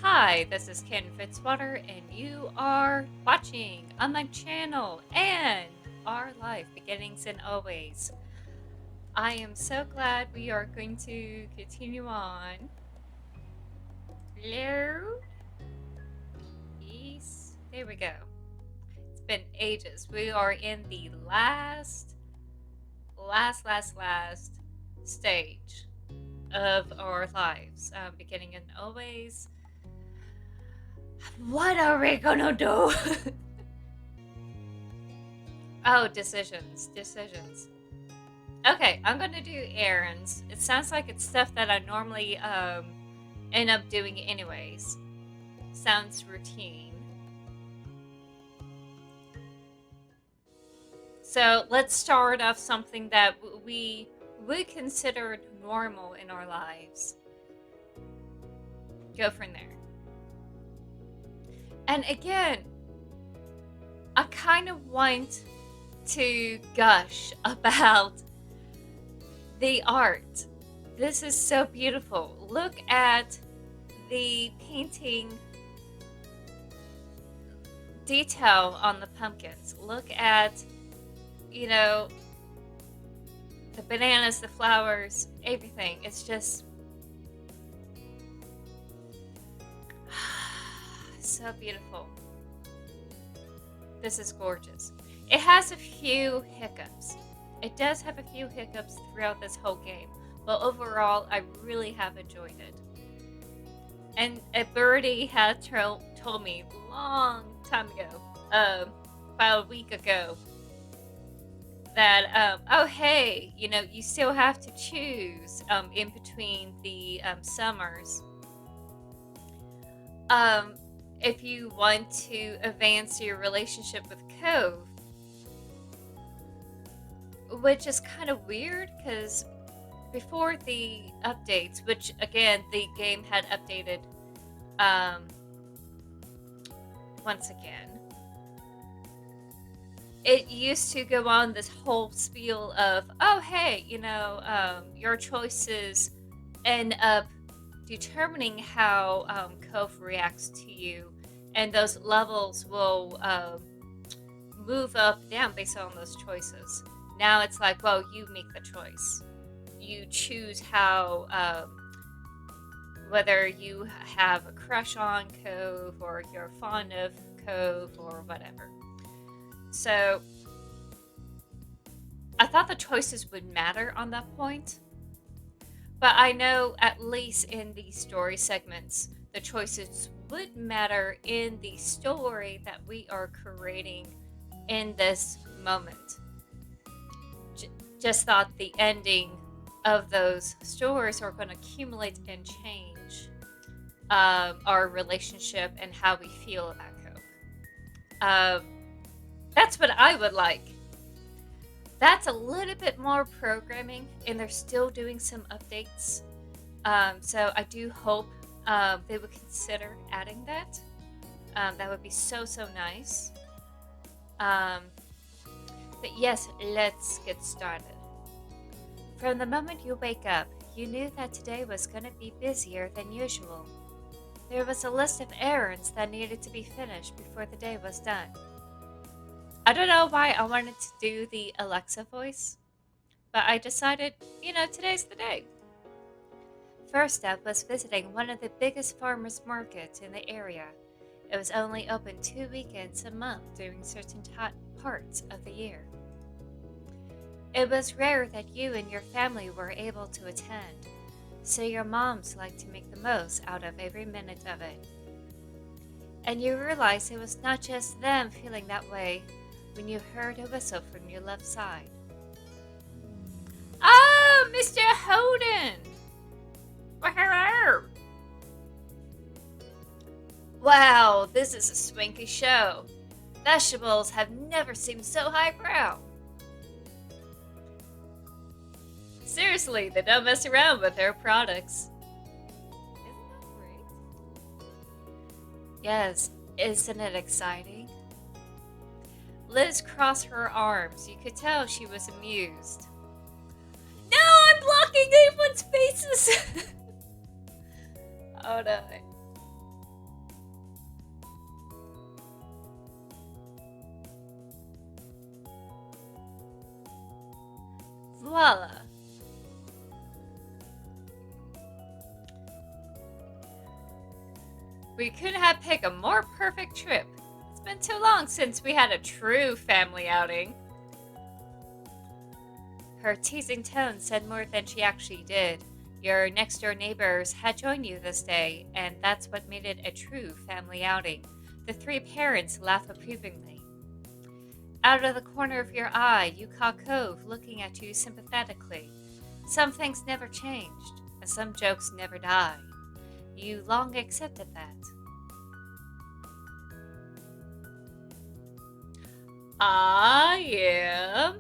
Hi, this is K.N.Fitzwater, and you are watching on my channel and our life beginnings and always. I am so glad we are going to continue on. Hello? Yes. There we go. It's been ages. We are in the last stage of our lives, beginning and always. What are we gonna do? Oh, decisions. Okay, I'm gonna do errands. It sounds like it's stuff that I normally end up doing anyways. Sounds routine. So let's start off something that we consider normal in our lives. Go from there. And again, I kind of want to gush about the art. This is so beautiful. Look at the painting detail on the pumpkins. Look at, you know, the bananas, the flowers, everything. It's just so beautiful. This is gorgeous. It has a few hiccups. It does have a few hiccups throughout this whole game, but overall, I really have enjoyed it. And a birdie had told me long time ago, about a week ago, that oh hey, you still have to choose in between the summers, um, if you want to advance your relationship with Cove, which is kind of weird because before the updates, which again the game had updated um, once again, it used to go on this whole spiel of, oh hey, your choices end up determining how Cove reacts to you, and those levels will move up down based on those choices. Now it's like, well, you make the choice. You choose how, whether you have a crush on Cove or you're fond of Cove or whatever. So I thought the choices would matter on that point. But I know at least in the story segments, the choices would matter in the story that we are creating in this moment. Just thought the ending of those stories are going to accumulate and change our relationship and how we feel about Coke. That's what I would like. That's a little bit more programming, and they're still doing some updates. So I do hope they would consider adding that. That would be so nice. Um, but yes, let's get started. From the moment you wake up, you knew that today was going to be busier than usual. There was a list of errands that needed to be finished before the day was done. I don't know why I wanted to do the Alexa voice, but I decided, today's the day. First up was visiting one of the biggest farmers markets in the area. It was only open 2 weekends a month during certain parts of the year. It was rare that you and your family were able to attend, so your moms liked to make the most out of every minute of it. And you realized it was not just them feeling that way when you heard a whistle from your left side. Oh, Mr. Holden! Well, hello! Wow, this is a swanky show. Vegetables have never seemed so highbrow. Seriously, they don't mess around with their products. Isn't that great? Yes, isn't it exciting? Liz crossed her arms. You could tell she was amused. No, I'm blocking everyone's faces! Oh no. Voila! We couldn't have picked a more perfect trip. It's been too long since we had a true family outing. Her teasing tone said more than she actually did. Your next door neighbors had joined you this day, and that's what made it a true family outing. The three parents laughed approvingly. Out of the corner of your eye, you caught Cove looking at you sympathetically. Some things never changed, and some jokes never die. You long accepted that. I am.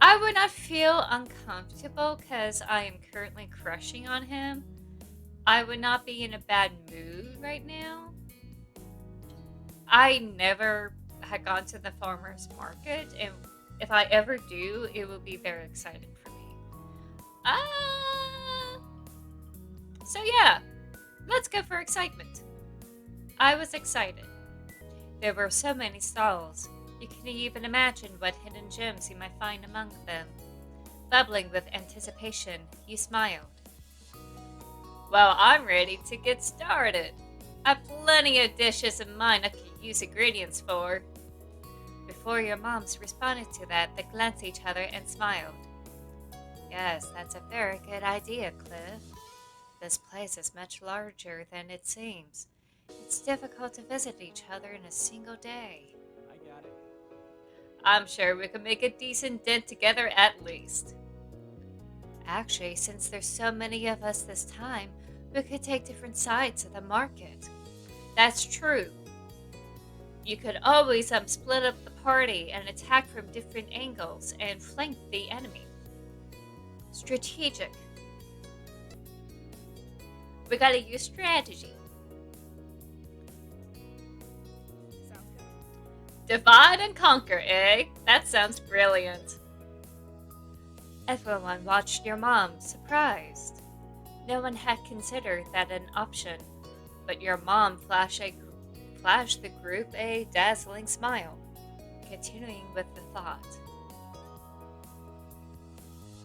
I would not feel uncomfortable because I am currently crushing on him. I would not be in a bad mood right now. I never had gone to the farmer's market, and if I ever do, it will be very exciting for me. Uh, so yeah, let's go for excitement. I was excited. There were so many stalls. You can even imagine what hidden gems you might find among them. Bubbling with anticipation, you smiled. Well, I'm ready to get started. I've plenty of dishes in mind I could use ingredients for. Before your moms responded to that, they glanced at each other and smiled. Yes, that's a very good idea, Cliff. This place is much larger than it seems. It's difficult to visit each other in a single day. I got it. I'm sure we could make a decent dent together at least. Actually, since there's so many of us this time, we could take different sides of the market. That's true. You could always split up the party and attack from different angles and flank the enemy. Strategic. We gotta use strategy. Sounds good. Divide and conquer, eh? That sounds brilliant. Everyone watched your mom, surprised. No one had considered that an option, but your mom flashed the group a dazzling smile, continuing with the thought.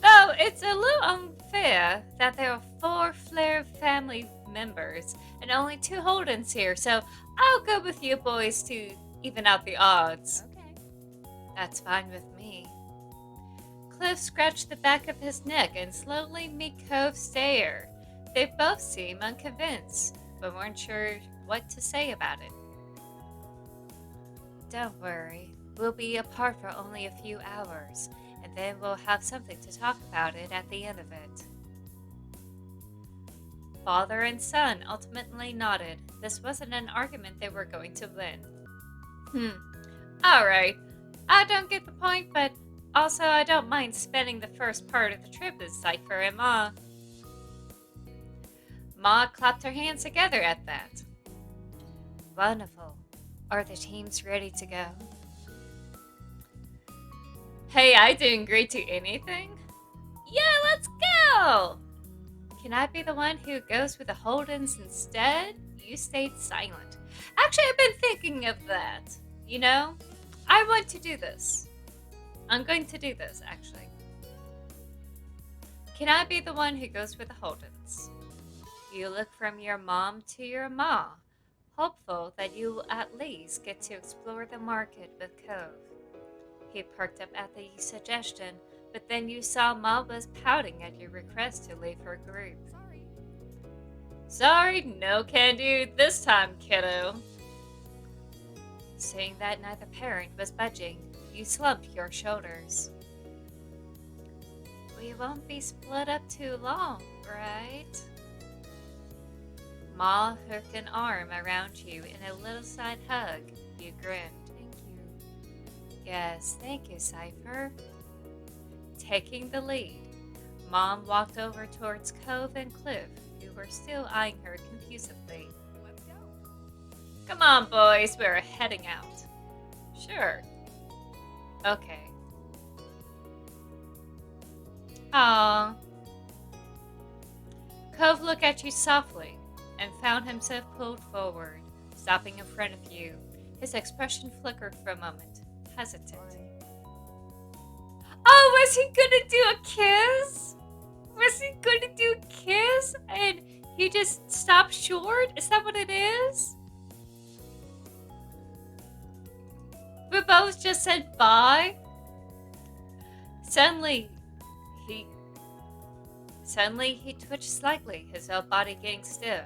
Though it's a little unfair that there are 4 Flair family members and only 2 Holdens here, so I'll go with you boys to even out the odds. Okay. That's fine with me. Cliff scratched the back of his neck and slowly made Cove stare. They both seemed unconvinced, but weren't sure what to say about it. Don't worry, we'll be apart for only a few hours, and then we'll have something to talk about it at the end of it. Father and son ultimately nodded. This wasn't an argument they were going to win. Alright. I don't get the point, but also I don't mind spending the first part of the trip with Cypher and Ma. Ma clapped her hands together at that. Wonderful. Are the teams ready to go? Hey, I didn't agree to anything. Yeah, let's go! Can I be the one who goes with the Holdens instead? You stayed silent. Actually, I've been thinking of that. You know, I want to do this. I'm going to do this, actually. Can I be the one who goes with the Holdens? You look from your mom to your ma, hopeful that you will at least get to explore the market with Cove. He perked up at the suggestion, but then you saw Ma was pouting at your request to leave her group. Sorry, no can do this time, kiddo. Seeing that neither parent was budging, you slumped your shoulders. We won't be split up too long, right? Ma hooked an arm around you in a little side hug. You grinned. Thank you. Yes, thank you, Cypher. Taking the lead, Mom walked over towards Cove and Cliff, who were still eyeing her confusedly. Let's go. Come on, boys, we're heading out. Sure. Okay. Aww. Cove looked at you softly and found himself pulled forward, stopping in front of you. His expression flickered for a moment, hesitant. Oh, was he gonna do a kiss? Was he gonna do a kiss and he just stopped short? Is that what it is? We both just said bye. Suddenly, he he twitched slightly, his whole body getting stiff.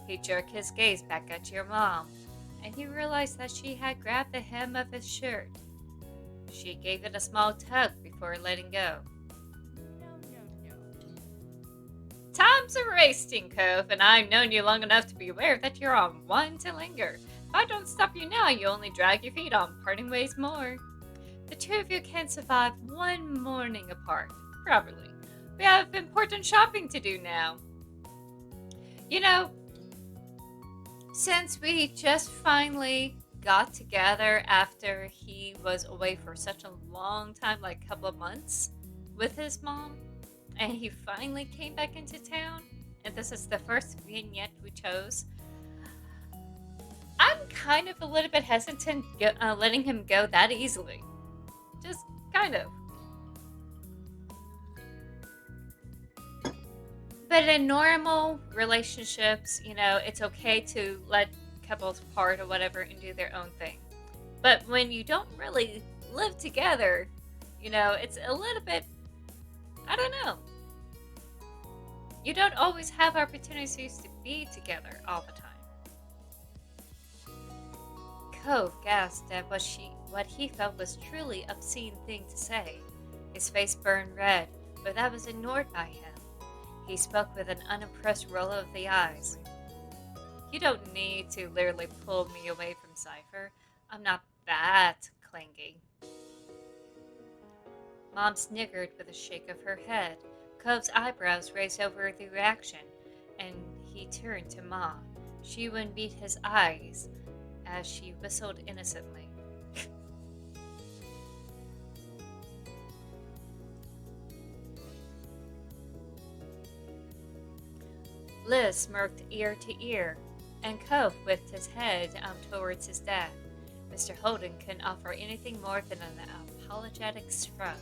He jerked his gaze back at your mom, and he realized that she had grabbed the hem of his shirt. She gave it a small tug before letting go. No. Time's a racing, Cove, and I've known you long enough to be aware that you're on one to linger. If I don't stop you now, you only drag your feet on parting ways more. The two of you can't survive one morning apart, probably. We have important shopping to do now. You know, since we just finally got together after he was away for such a long time, like a couple of months, with his mom, and he finally came back into town, and this is the first vignette we chose, I'm kind of a little bit hesitant letting him go that easily. Just kind of. But in normal relationships, it's okay to let couples part or whatever and do their own thing. But when you don't really live together, it's a little bit, I don't know. You don't always have opportunities to be together all the time. Cove gasped at what he felt was truly obscene thing to say. His face burned red, but that was ignored by him. He spoke with an unimpressed roll of the eyes. You don't need to literally pull me away from Cypher. I'm not that clingy. Mom sniggered with a shake of her head. Cove's eyebrows raised over the reaction, and he turned to Ma. She would meet his eyes as she whistled innocently. Liz smirked ear to ear, and Cove whipped his head towards his dad. Mr. Holden couldn't offer anything more than an apologetic shrug.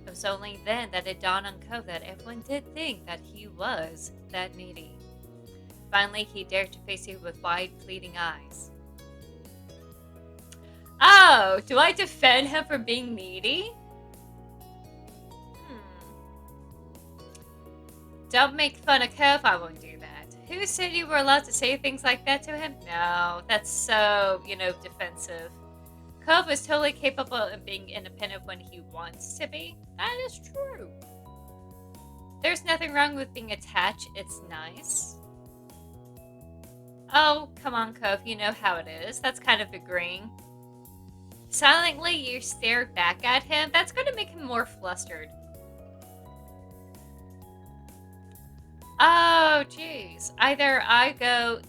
It was only then that it dawned on Cove that everyone did think that he was that needy. Finally, he dared to face you with wide, pleading eyes. Oh, do I defend him for being needy? Don't make fun of Cove, I won't do that. Who said you were allowed to say things like that to him? No, that's so, defensive. Cove is totally capable of being independent when he wants to be. That is true. There's nothing wrong with being attached, it's nice. Oh, come on, Cove, you know how it is. That's kind of agreeing. Silently, you stared back at him. That's going to make him more flustered. Oh, geez. Either I go,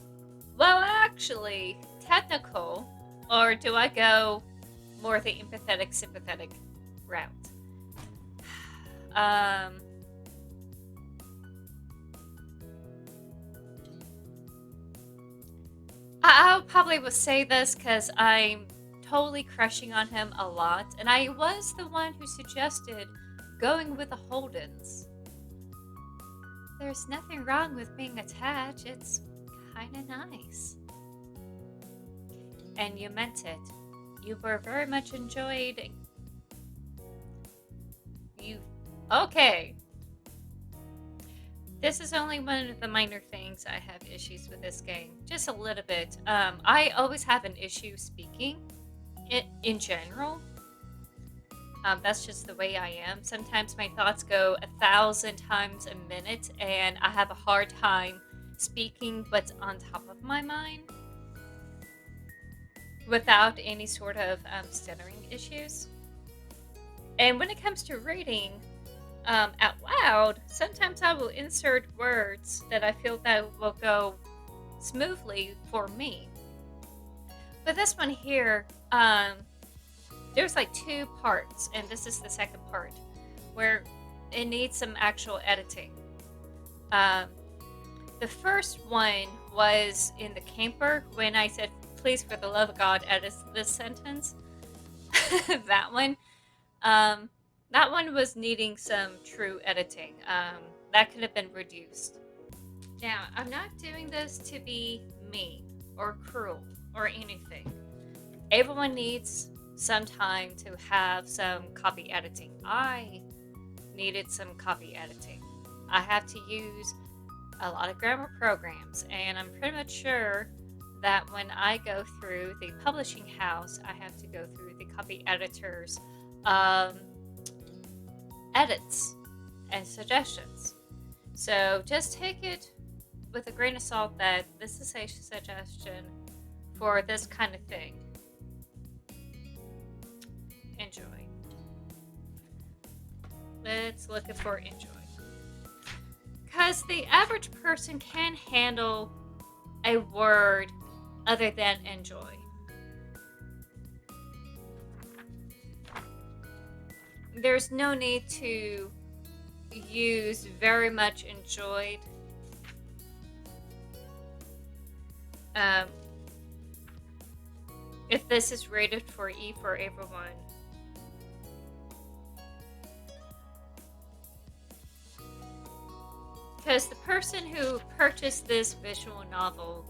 well, actually, technical, or do I go more the empathetic, sympathetic route? I'll probably will say this because I'm totally crushing on him a lot, and I was the one who suggested going with the Holdens. There's nothing wrong with being attached. It's kind of nice. And you meant it. You were very much enjoyed. Okay. This is only one of the minor things I have issues with this game. Just a little bit. I always have an issue speaking in general. That's just the way I am. Sometimes my thoughts go 1,000 times a minute, and I have a hard time speaking what's on top of my mind without any sort of stuttering issues. And when it comes to reading out loud, sometimes I will insert words that I feel that will go smoothly for me. But this one here, there's like 2 parts, and this is the second part, where it needs some actual editing. The first one was in the camper when I said, please, for the love of God, edit this sentence. that one. Um, that one was needing some true editing. That could have been reduced. Now, I'm not doing this to be mean or cruel or anything. Everyone needs some time to have some copy editing. I needed some copy editing. I have to use a lot of grammar programs, and I'm pretty much sure that when I go through the publishing house, I have to go through the copy editor's um, edits and suggestions. So just take it with a grain of salt that this is a suggestion for this kind of thing. Enjoy. Let's look for enjoy. Because the average person can handle a word other than enjoy. There's no need to use very much enjoyed. Um, if this is rated for E for everyone, because the person who purchased this visual novel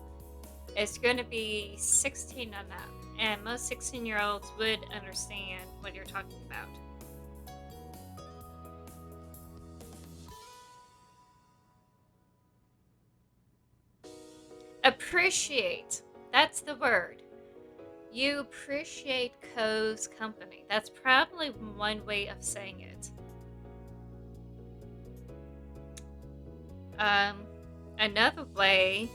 is going to be 16 and up, and most 16-year-olds would understand what you're talking about. Appreciate. That's the word. You appreciate Co's company. That's probably one way of saying it. Another way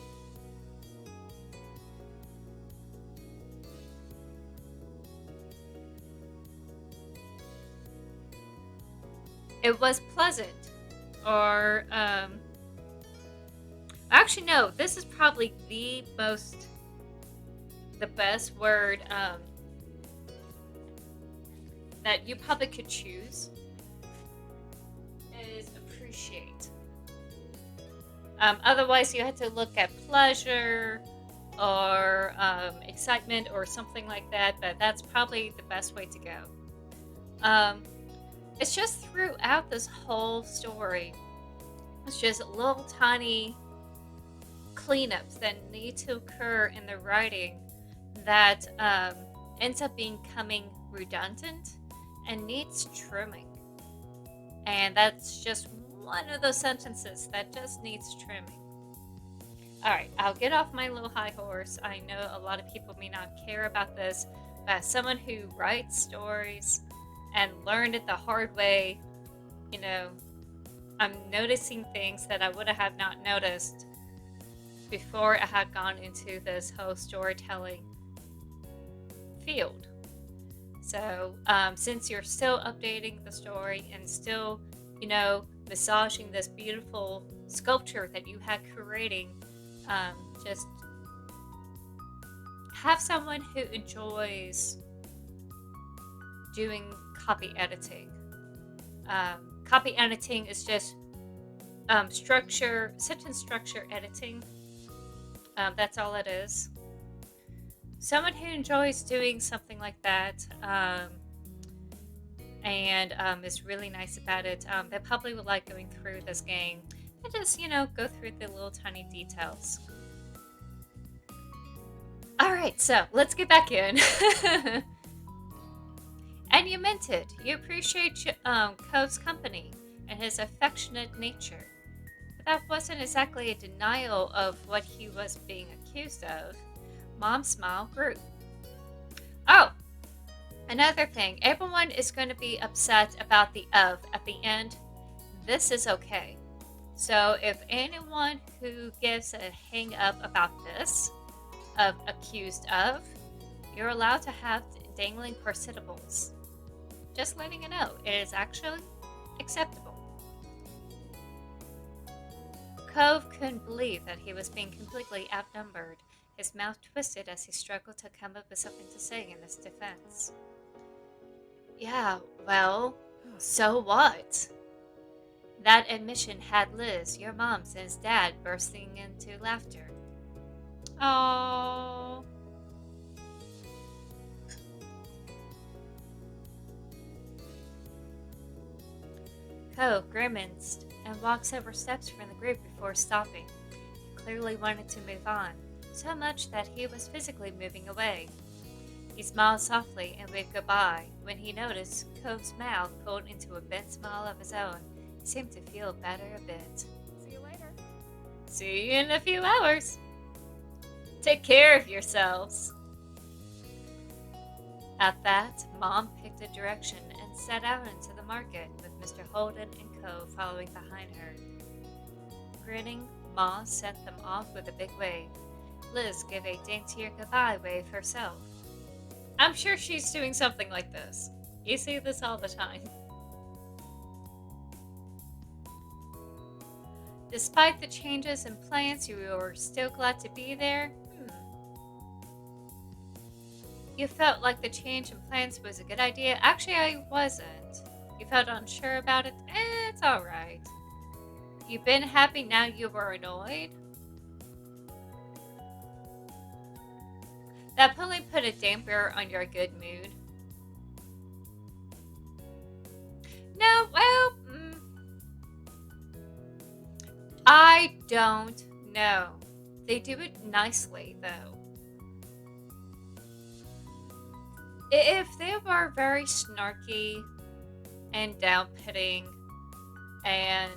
it was pleasant, or actually no, this is probably the best word that you probably could choose is appreciate. Otherwise, you had to look at pleasure or excitement or something like that, but that's probably the best way to go. It's just throughout this whole story, it's just little tiny cleanups that need to occur in the writing that ends up becoming redundant and needs trimming. And that's just one of those sentences that just needs trimming. Alright, I'll get off my little high horse. I know a lot of people may not care about this, but as someone who writes stories and learned it the hard way, you know, I'm noticing things that I would have not noticed before I had gone into this whole storytelling field. So, since you're still updating the story and still, you know, massaging this beautiful sculpture that you had creating, just have someone who enjoys doing copy editing. Copy editing is just sentence structure editing. That's all it is. Someone who enjoys doing something like that and is really nice about it, they probably would like going through this game and just, you know, go through the little tiny details. Alright, so let's get back in. And you meant it. You appreciate Cove's company and his affectionate nature. But that wasn't exactly a denial of what he was being accused of. Mom's smile grew. Oh, another thing. Everyone is going to be upset about the of at the end. This is okay. So if anyone who gives a hang up about this, of accused of, you're allowed to have dangling participables. Just letting you know, it is actually acceptable. Cove couldn't believe that he was being completely outnumbered. His mouth twisted as he struggled to come up with something to say in his defense. Yeah, well, so what? That admission had Liz, your mom's and his dad bursting into laughter. Oh. Ko grimaced and walked several steps from the group before stopping. He clearly wanted to move on, so much that he was physically moving away. He smiled softly and waved goodbye when he noticed Ko's mouth pulled into a bent smile of his own. He seemed to feel better a bit. See you later. See you in a few hours. Take care of yourselves. At that, Mom picked a direction and set out into the market with Mr. Holden and Co. following behind her. Grinning, Ma sent them off with a big wave. Liz gave a daintier goodbye wave herself. I'm sure she's doing something like this. You see this all the time. Despite the changes in plans, you were still glad to be there? You felt like the change in plans was a good idea? Actually, I wasn't. You felt unsure about it? It's alright. You've been happy, now you were annoyed? That probably put a damper on your good mood. No, well, I don't know. They do it nicely, though. If they were very snarky and down-putting and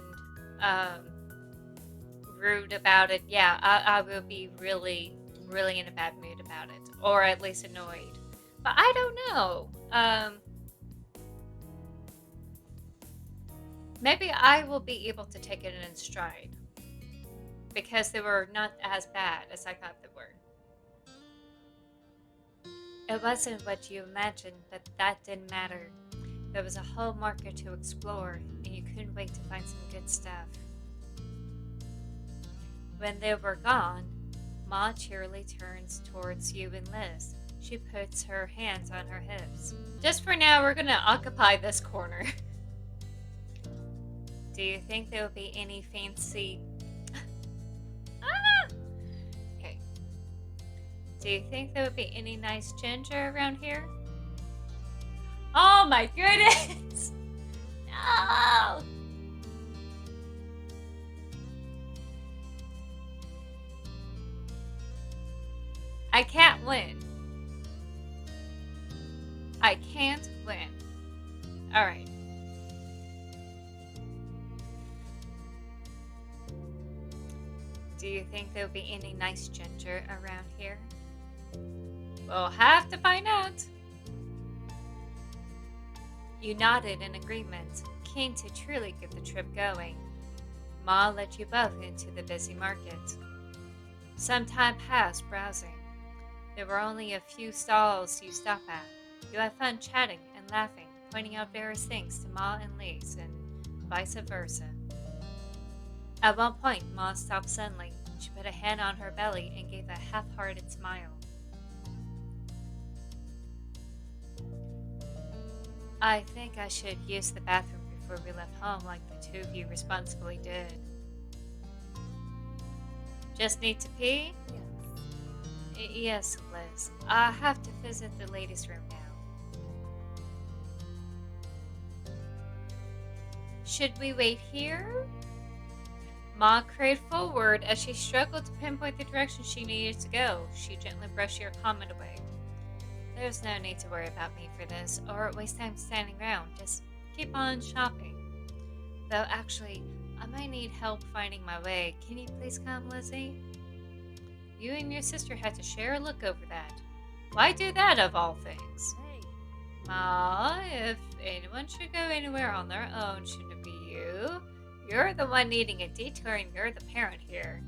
rude about it, yeah, I will be really in a bad mood about it, or at least annoyed. But I don't know. Maybe I will be able to take it in stride because they were not as bad as I thought they were. It wasn't what you imagined, but that didn't matter. There was a whole market to explore, and you couldn't wait to find some good stuff. When they were gone, Ma cheerily turns towards you and Liz. She puts her hands on her hips. Just for now, we're gonna occupy this corner. Do you think there will be any fancy... Okay. Do you think there would be any nice ginger around here? Oh my goodness! No! I can't win. I can't win. Alright. Do you think there'll be any nice ginger around here? We'll have to find out. You nodded in agreement, keen to truly get the trip going. Ma led you both into the busy market. Some time passed browsing. There were only a few stalls you stop at. You had fun chatting and laughing, pointing out various things to Ma and Lise, and vice versa. At one point, Ma stopped suddenly. She put a hand on her belly and gave a half-hearted smile. I think I should use the bathroom before we left home like the two of you responsibly did. Just need to pee? Yes, Liz. I have to visit the ladies' room now. Should we wait here? Ma craved forward as she struggled to pinpoint the direction she needed to go. She gently brushed your comment away. There's no need to worry about me for this, or waste time standing around. Just keep on shopping. Though actually, I might need help finding my way. Can you please come, Lizzie? You and your sister had to share a look over that. Why do that of all things? Hey, Ma, if anyone should go anywhere on their own, shouldn't it be you? You're the one needing a detour and you're the parent here.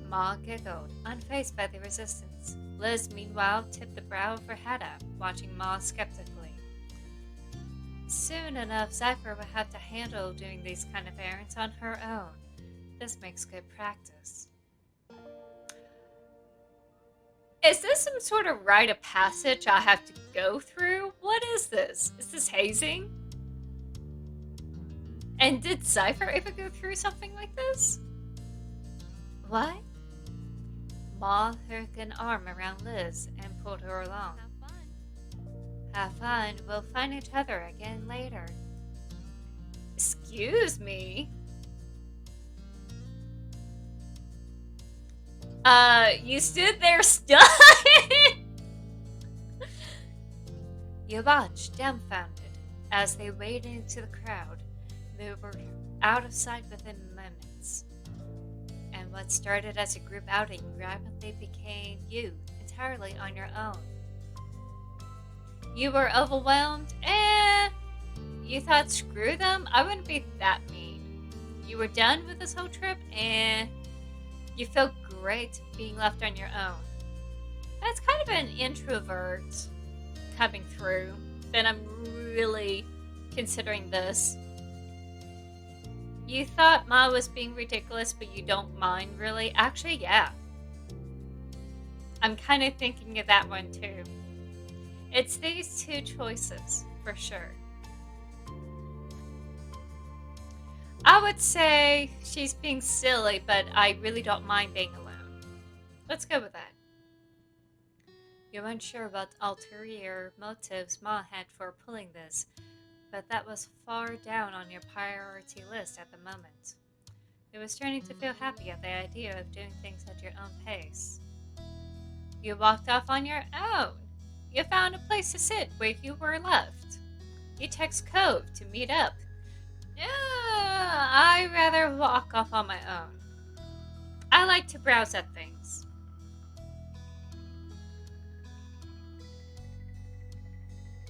Ma giggled, unfazed by the resistance. Liz, meanwhile, tipped the brow of her hat up, watching Ma skeptically. Soon enough, Zephyr will have to handle doing these kind of errands on her own. This makes good practice. Is this some sort of rite of passage I have to go through? What is this? Is this hazing? And did Cypher ever go through something like this? What? Ma hooked an arm around Liz and pulled her along. have fun. Have fun. We'll find each other again later. Excuse me? You stood there stunned. You watched, dumbfounded, as they waded into the crowd. They were out of sight within moments. And what started as a group outing rapidly became you, entirely on your own. You were overwhelmed, and you thought, screw them, I wouldn't be that mean. You were done with this whole trip, and you felt great being left on your own. That's kind of an introvert coming through, and I'm really considering this. You thought Ma was being ridiculous, but you don't mind, really? Actually, yeah. I'm kind of thinking of that one, too. It's these two choices, for sure. I would say she's being silly, but I really don't mind being alone. Let's go with that. You weren't sure what ulterior motives Ma had for pulling this, but that was far down on your priority list at the moment. You were starting to feel happy at the idea of doing things at your own pace. You walked off on your own. You found a place to sit where you were left. You text Cove to meet up. Yeah, I'd rather walk off on my own. I like to browse at things.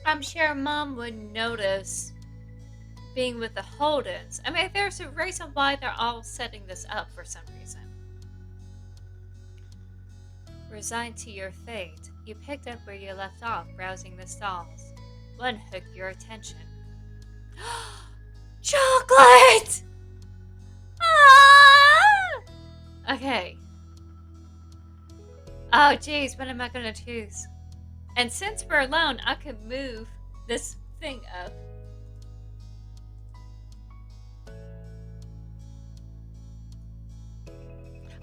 I'm sure Mom would notice being with the Holdens. I mean, there's a reason why they're all setting this up for some reason. Resigned to your fate, you picked up where you left off, browsing the stalls. One hooked your attention. Chocolate! Ah! Okay. Oh, geez, what am I gonna choose? And since we're alone, I could move this thing up.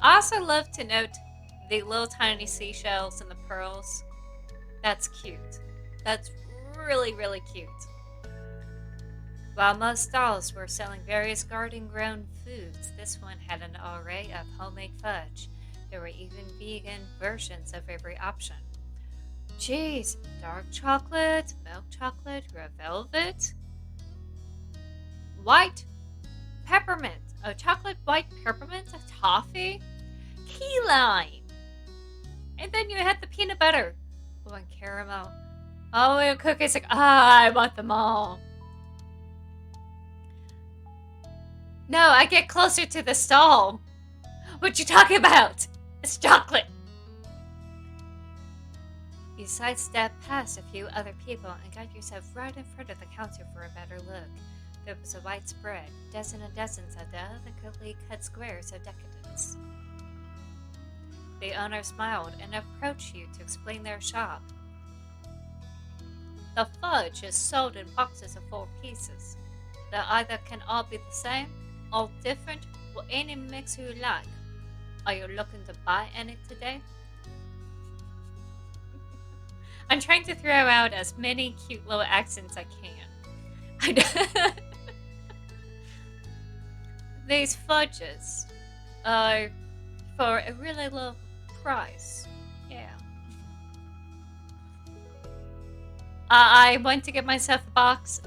I also love to note the little tiny seashells and the pearls. That's cute. That's really, really cute. While most stalls were selling various garden-grown foods, this one had an array of homemade fudge. There were even vegan versions of every option. Geez, dark chocolate, milk chocolate, red velvet, white peppermint, a chocolate white peppermint, a toffee, key lime, and then you had the peanut butter, oh, and caramel. Oh, and cookies, like, I want them all. No, I get closer to the stall. What you talking about? It's chocolate. You sidestepped past a few other people and got yourself right in front of the counter for a better look. There was a white spread, dozens and dozens of delicately cut squares of decadence. The owner smiled and approached you to explain their shop. The fudge is sold in boxes of 4 pieces. They either can all be the same, or different, or any mix you like. Are you looking to buy any today? I'm trying to throw out as many cute little accents I can. These fudges are for a really low price. Yeah. I went to get myself a box.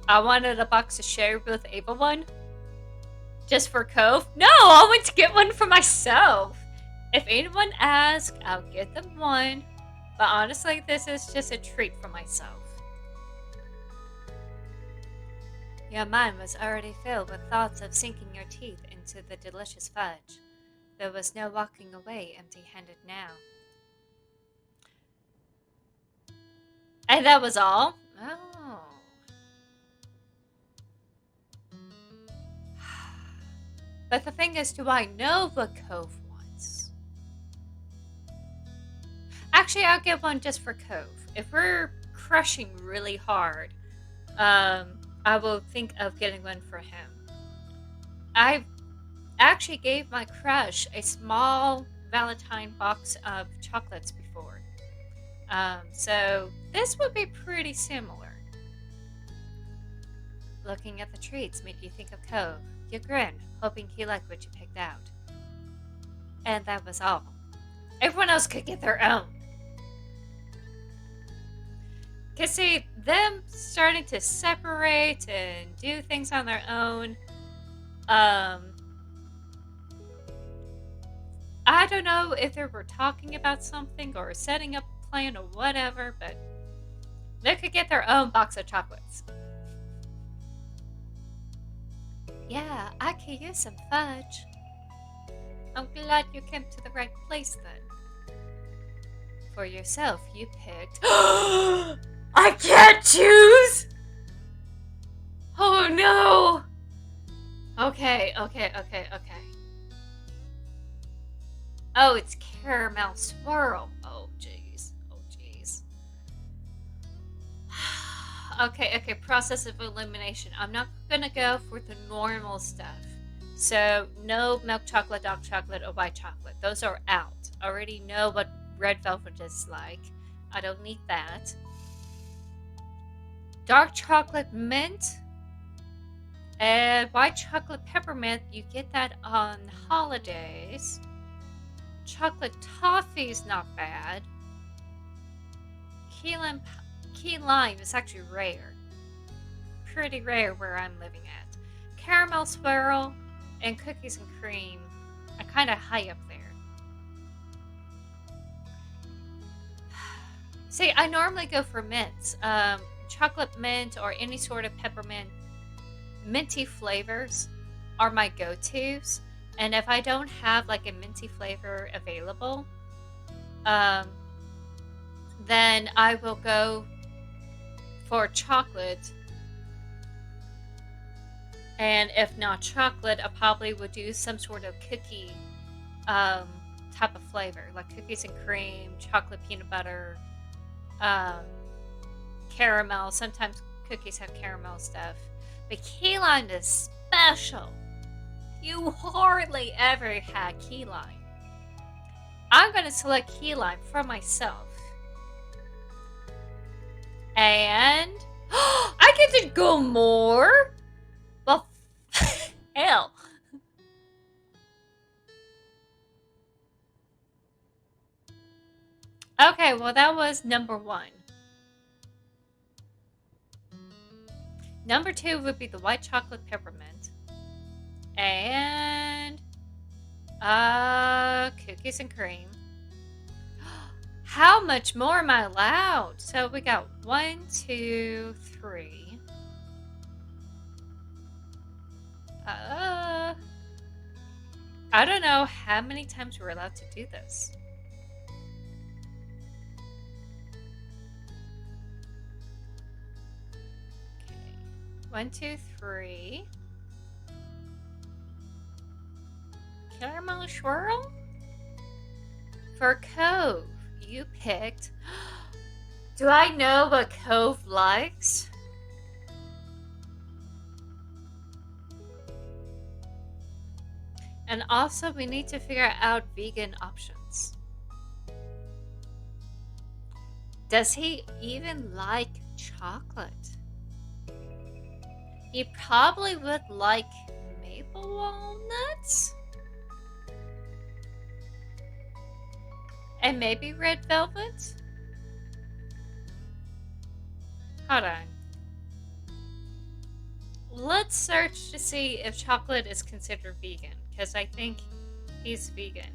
I wanted a box to share with everyone. Just for Cove? No, I went to get one for myself. If anyone asks, I'll get them one. But honestly, this is just a treat for myself. Your mind was already filled with thoughts of sinking your teeth into the delicious fudge. There was no walking away empty-handed now. And that was all? Oh. But the thing is, do I know what Cove wants? Actually, I'll get one just for Cove. If we're crushing really hard, I will think of getting one for him. I actually gave my crush a small Valentine box of chocolates before. So this would be pretty similar. Looking at the treats made you think of Cove. You grinned, hoping he liked what you picked out. And that was all. Everyone else could get their own. Cause see, them starting to separate and do things on their own, um, I don't know if they were talking about something or setting up a plan or whatever, but they could get their own box of chocolates. Yeah, I could use some fudge. I'm glad you came to the right place then. For yourself, you picked. I can't choose! Oh no! Okay. Oh, it's caramel swirl. Oh jeez. Okay, process of elimination. I'm not gonna go for the normal stuff. So, no milk chocolate, dark chocolate, or white chocolate. Those are out. I already know what red velvet is like. I don't need that. Dark chocolate mint and white chocolate peppermint, you get that on holidays. Chocolate toffee is not bad. Key lime, key lime is actually rare. Pretty rare where I'm living at. Caramel swirl and cookies and cream are kind of high up there. See, I normally go for mints. Chocolate mint or any sort of peppermint. Minty flavors are my go-tos. And if I don't have like a minty flavor available, um, then I will go for chocolate. And if not chocolate, I probably would do some sort of cookie um, type of flavor, like cookies and cream, chocolate peanut butter, um, caramel. Sometimes cookies have caramel stuff. But key lime is special. You hardly ever had key lime. I'm going to select key lime for myself. And I get to go more? Well, hell. Okay, well, that was number one. Number two would be the white chocolate peppermint. And cookies and cream. How much more am I allowed? So we got 1, 2, 3. I don't know how many times we're allowed to do this. Okay. 1, 2, 3. Caramel swirl? For Cove, you picked. Do I know what Cove likes? And also, we need to figure out vegan options. Does he even like chocolate? He probably would like maple walnuts? And maybe red velvet? Hold on. Let's search to see if chocolate is considered vegan, because I think he's vegan.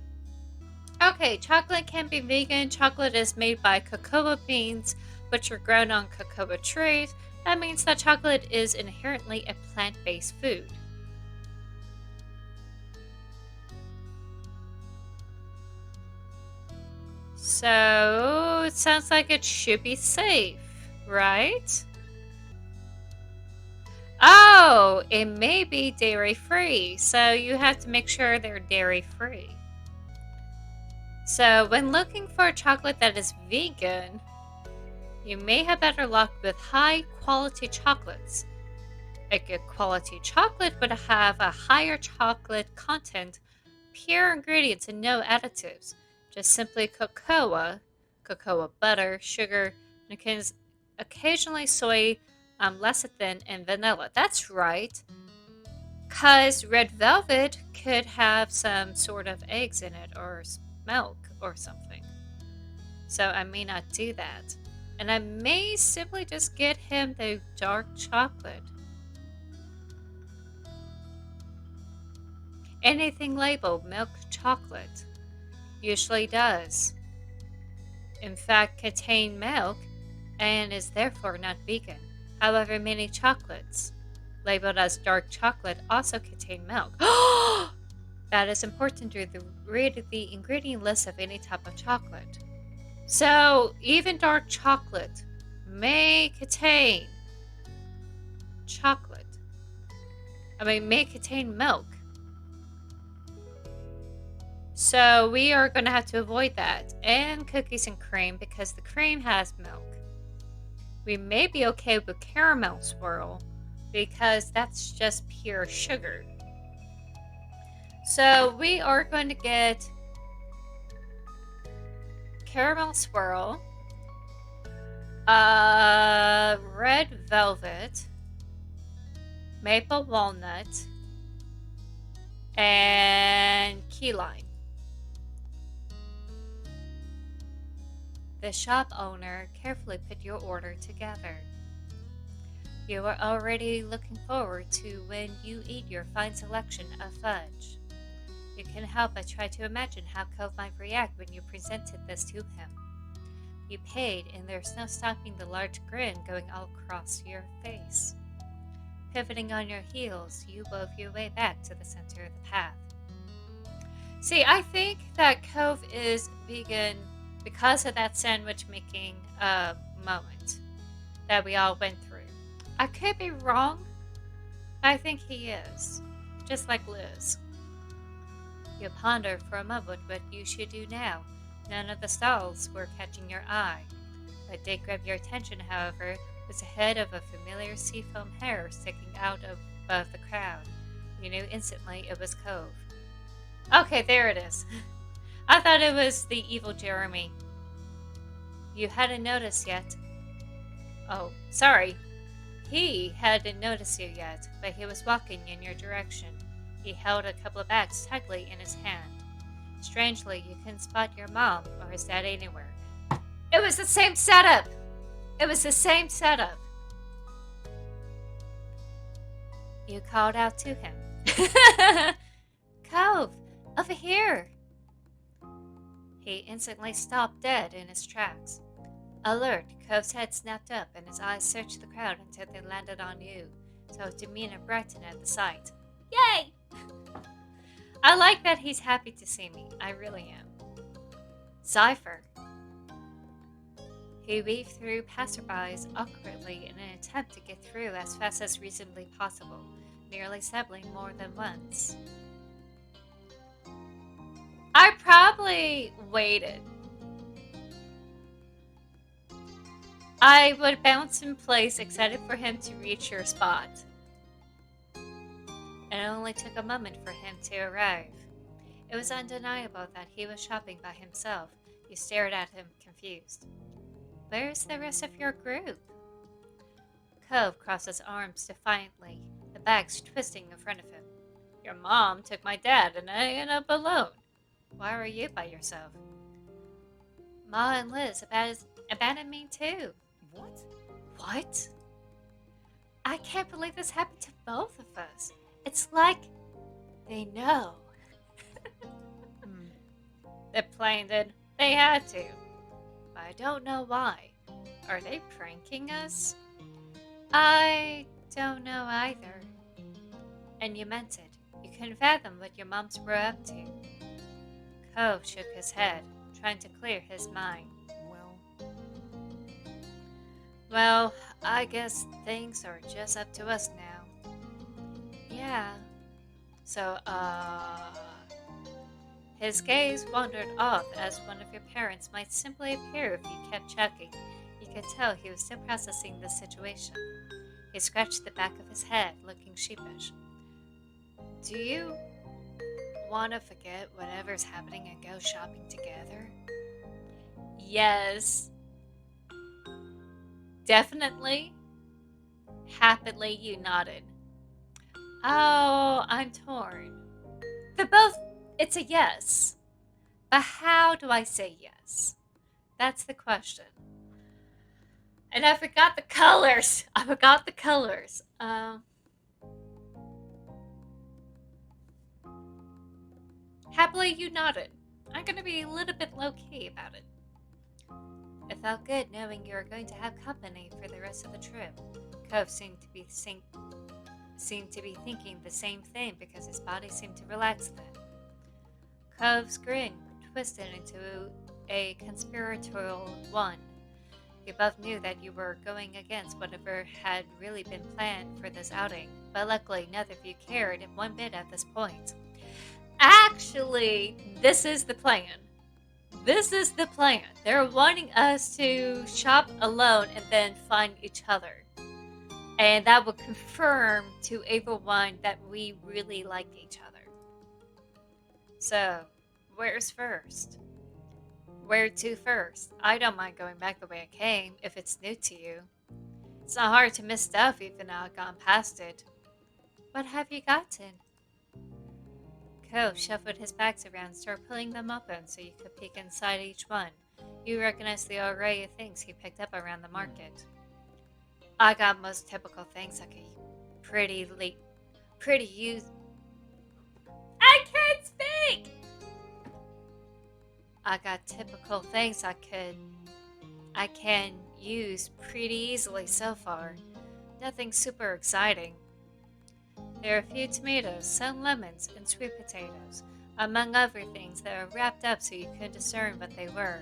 Okay, chocolate can be vegan. Chocolate is made by cocoa beans, which are grown on cocoa trees. That means that chocolate is inherently a plant-based food. So, it sounds like it should be safe, right? Oh, it may be dairy-free, so you have to make sure they're dairy-free. So, when looking for a chocolate that is vegan, you may have better luck with high-quality chocolates. A good quality chocolate would have a higher chocolate content, pure ingredients, and no additives. Just simply cocoa butter, sugar, and occasionally soy lecithin and vanilla. That's right. Because red velvet could have some sort of eggs in it or milk or something. So I may not do that. And I may simply just get him the dark chocolate. Anything labeled milk chocolate usually does, in fact, contain milk and is therefore not vegan. However, many chocolates labeled as dark chocolate also contain milk. That is important to read the ingredient list of any type of chocolate. So, even dark chocolate may contain chocolate. May contain milk. So, we are going to have to avoid that. And cookies and cream because the cream has milk. We may be okay with caramel swirl because that's just pure sugar. So, we are going to get caramel swirl, red velvet, maple walnut, and key lime. The shop owner carefully put your order together. You are already looking forward to when you eat your fine selection of fudge. You can help but try to imagine how Cove might react when you presented this to him. You paid, and there's no stopping the large grin going all across your face. Pivoting on your heels, you wove your way back to the center of the path. See, I think that Cove is vegan because of that sandwich making moment that we all went through. I could be wrong, but I think he is, just like Liz. You ponder for a moment what you should do now. None of the stalls were catching your eye. What did grab your attention, however, was the head of a familiar seafoam hair sticking out above the crowd. You knew instantly it was Cove. Okay, there it is. I thought it was the evil Jeremy. You hadn't noticed yet. Oh, sorry. He hadn't noticed you yet, but he was walking in your direction. He held a couple of bags tightly in his hand. Strangely, you couldn't spot your mom or his dad anywhere. It was the same setup! It was the same setup. You called out to him. Cove, over here! He instantly stopped dead in his tracks. Alert, Cove's head snapped up and his eyes searched the crowd until they landed on you, so his demeanor brightened at the sight. Yay! I like that he's happy to see me. I really am. Cypher. He weaved through passerbys awkwardly in an attempt to get through as fast as reasonably possible, nearly stumbling more than once. I probably waited. I would bounce in place, excited for him to reach your spot. And it only took a moment for him to arrive. It was undeniable that he was shopping by himself. You stared at him, confused. Where's the rest of your group? Cove crossed his arms defiantly, the bags twisting in front of him. Your mom took my dad and I ended up alone. Why were you by yourself? Ma and Liz abandoned me too. What? What? I can't believe this happened to both of us. It's like they know. They planned it. They had to. But I don't know why. Are they pranking us? I don't know either. And you meant it. You couldn't fathom what your moms were up to. Cove shook his head, trying to clear his mind. Well, I guess things are just up to us now. Yeah. So, His gaze wandered off as one of your parents might simply appear if you kept checking. You could tell he was still processing the situation. He scratched the back of his head, looking sheepish. Do you want to forget whatever's happening and go shopping together? Yes. Definitely. Happily, you nodded. Oh, I'm torn. They're both, it's a yes. But how do I say yes? That's the question. And I forgot the colors. I forgot the colors. Happily, you nodded. I'm going to be a little bit low key about it. It felt good knowing you were going to have company for the rest of the trip. Cove seemed to be thinking the same thing because his body seemed to relax then. Cove's grin twisted into a conspiratorial one. You both knew that you were going against whatever had really been planned for this outing, but luckily neither of you cared one bit at this point. Actually, this is the plan. This is the plan. They're wanting us to shop alone and then find each other. And that will confirm to everyone that we really like each other. So, where's first? Where to first? I don't mind going back the way I came if it's new to you. It's not hard to miss stuff even though I've gone past it. What have you gotten? Ko shuffled his bags around and started pulling them open so you could peek inside each one. You recognized the array of things he picked up around the market. I got most typical things like a pretty use. I can't speak! I got typical things I can use pretty easily so far. Nothing super exciting. There are a few tomatoes, some lemons, and sweet potatoes, among other things that are wrapped up so you couldn't discern what they were.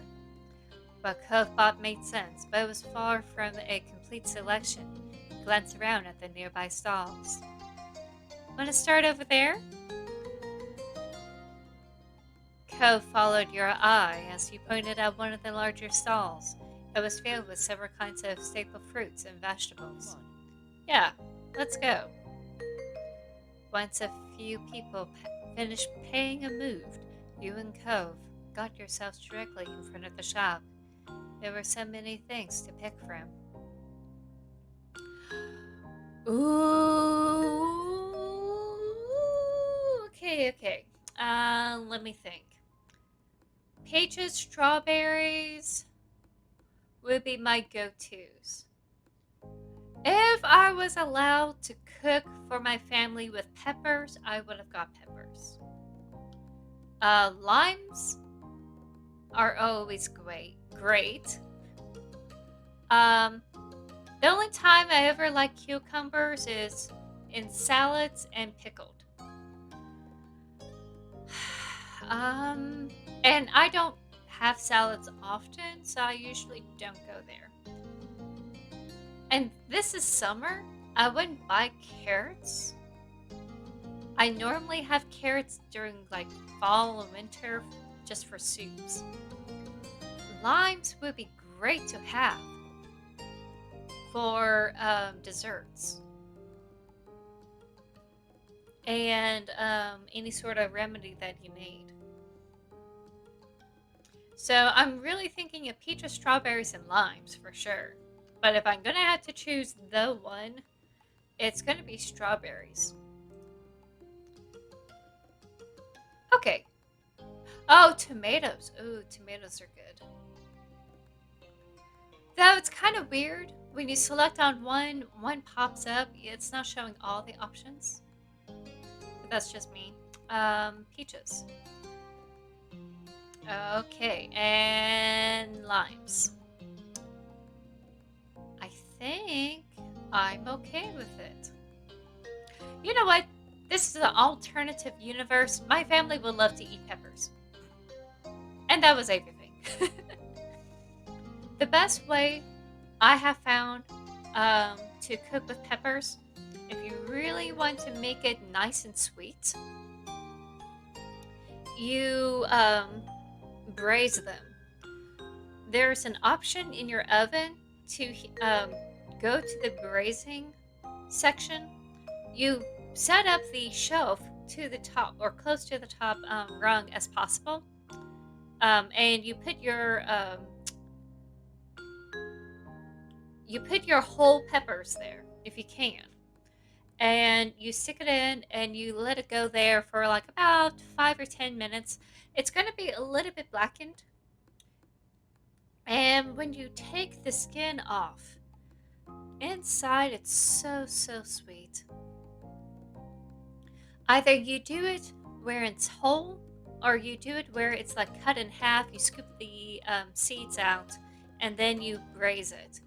What Cove thought made sense, but it was far from a complete selection. He glanced around at the nearby stalls. Want to start over there? Cove followed your eye as you pointed at one of the larger stalls. It was filled with several kinds of staple fruits and vegetables. Yeah, let's go. Once a few people finished paying and moved, you and Cove got yourselves directly in front of the shop. There were so many things to pick from. Ooh, okay. Let me think. Peaches, strawberries would be my go-tos. If I was allowed to cook for my family with peppers, I would have got peppers. Limes are always great. The only time I ever like cucumbers is in salads and pickled. And I don't have salads often, so I usually don't go there. And this is summer. I wouldn't buy carrots. I normally have carrots during like fall and winter just for soups. Limes would be great to have for desserts and any sort of remedy that you need. So I'm really thinking of peaches, strawberries, and limes for sure. But if I'm going to have to choose the one, it's going to be strawberries. Okay. Oh, tomatoes. Ooh, tomatoes are good. Though it's kind of weird. When you select on one pops up. It's not showing all the options. But that's just me. Peaches. Okay, and limes. I think I'm okay with it. You know what? This is an alternative universe. My family would love to eat peppers. And that was everything. The best way I have found to cook with peppers, if you really want to make it nice and sweet, you braise them. There's an option in your oven to go to the braising section. You set up the shelf to the top or close to the top rung as possible, and you put your whole peppers there. if you can. And you stick it in and you let it go there for like about 5 or 10 minutes. It's going to be a little bit blackened. And when you take the skin off, inside it's so, so sweet. Either you do it where it's whole, or you do it where it's like cut in half, you scoop the seeds out, and then you braise it.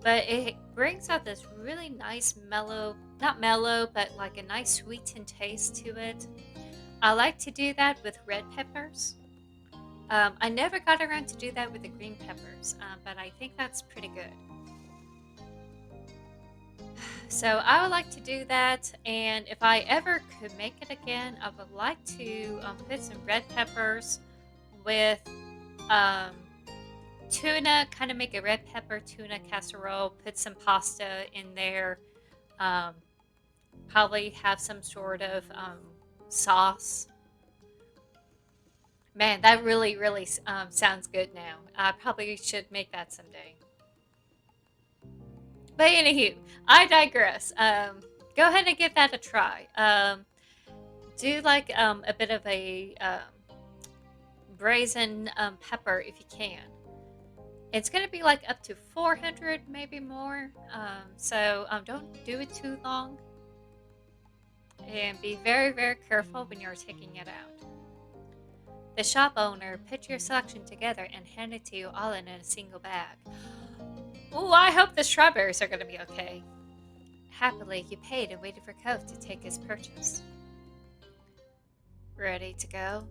But it brings out this really nice mellow, not mellow, but like a nice sweetened taste to it. I like to do that with red peppers. I never got around to do that with the green peppers, but I think that's pretty good. So I would like to do that, and if I ever could make it again, I would like to put some red peppers with um, tuna, kind of make a red pepper tuna casserole, put some pasta in there, um, probably have some sort of sauce. Man, that really, really sounds good now. I probably should make that someday. But anywho, I digress. Go ahead and give that a try. Do like a bit of a brazen pepper if you can. It's going to be like up to 400, maybe more. So don't do it too long. And be very, very careful when you're taking it out. The shop owner put your selection together and handed it to you all in a single bag. Ooh, I hope the strawberries are going to be okay. Happily, you paid and waited for Cove to take his purchase. Ready to go?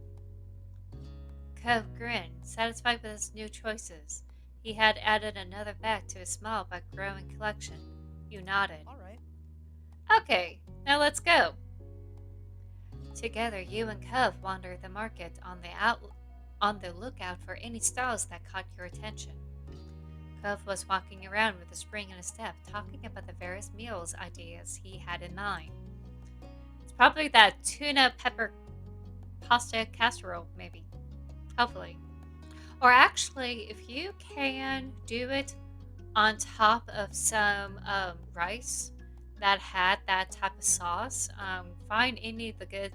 Cove grinned, satisfied with his new choices. He had added another bag to his small but growing collection. You nodded. All right. Okay, now let's go. Together, you and Cove wandered the market on the lookout for any stalls that caught your attention. Cove was walking around with a spring in his step, talking about the various meals ideas he had in mind. It's probably that tuna pepper pasta casserole, maybe. Hopefully. Or actually, if you can do it on top of some rice that had that type of sauce, find any of the good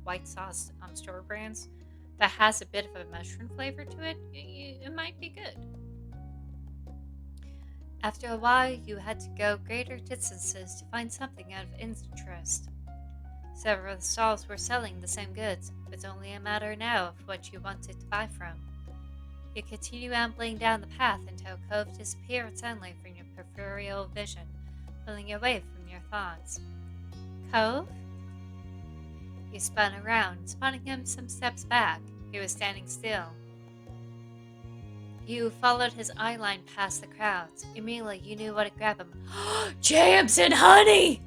white sauce store brands that has a bit of a mushroom flavor to it. It might be good. After a while, you had to go greater distances to find something of interest. Several stalls were selling the same goods, but it's only a matter now of what you wanted to buy from. You continue ambling down the path until Cove disappeared suddenly from your peripheral vision, pulling you away from your thoughts. Cove? You spun around, spotting him some steps back. He was standing still. You followed his eye line past the crowds. Immediately, you knew what to grab him. Jams and honey!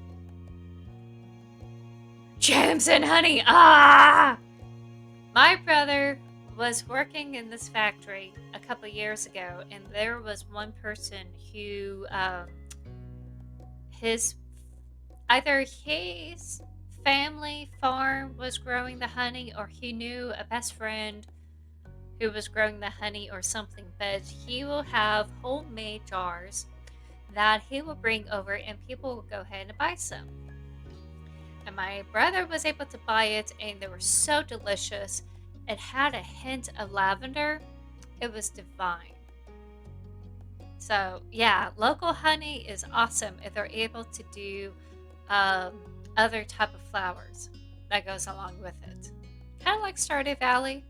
Jams and honey! Ah! My brother was working in this factory a couple years ago, and there was one person who, his either his family farm was growing the honey, or he knew a best friend who was growing the honey or something. But he will have homemade jars that he will bring over, and people will go ahead and buy some. And my brother was able to buy it, and they were so delicious. It had a hint of lavender. It was divine. So yeah, local honey is awesome if they're able to do um, other type of flowers that goes along with it. Kind of like Stardew Valley,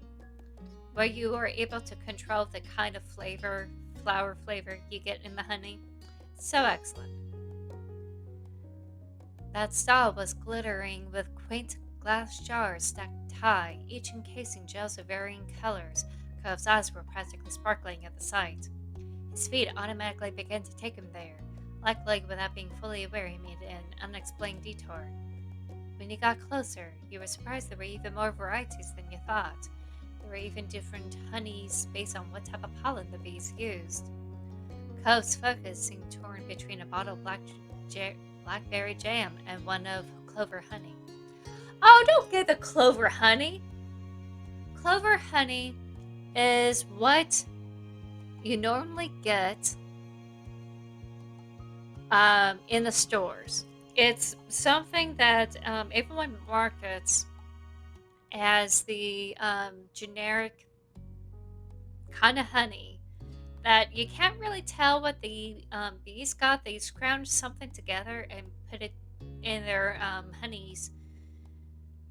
where you are able to control the kind of flower flavor you get in the honey. So excellent. That stall was glittering with quaint glass jars stacked high, each encasing gels of varying colors. Cove's eyes were practically sparkling at the sight. His feet automatically began to take him there. Likely without being fully aware, he made an unexplained detour. When you got closer, you were surprised there were even more varieties than you thought. There were even different honeys based on what type of pollen the bees used. Cove's focus seemed torn between a bottle of blackberry jam and one of clover honey. Oh, don't get the clover honey! Clover honey is what you normally get in the stores. It's something that everyone markets as the generic kind of honey that you can't really tell what the bees got. They scrounged something together and put it in their honeys,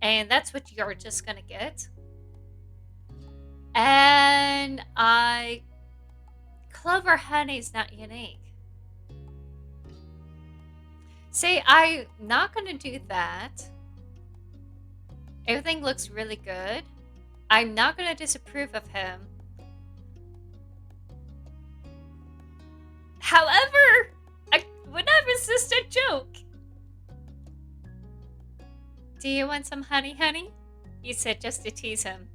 and that's what you're just gonna get. And clover honey's not unique. See, I'm not gonna do that. Everything looks really good. I'm not gonna disapprove of him. However, whenever it's just a joke. Do you want some honey, honey? You said just to tease him.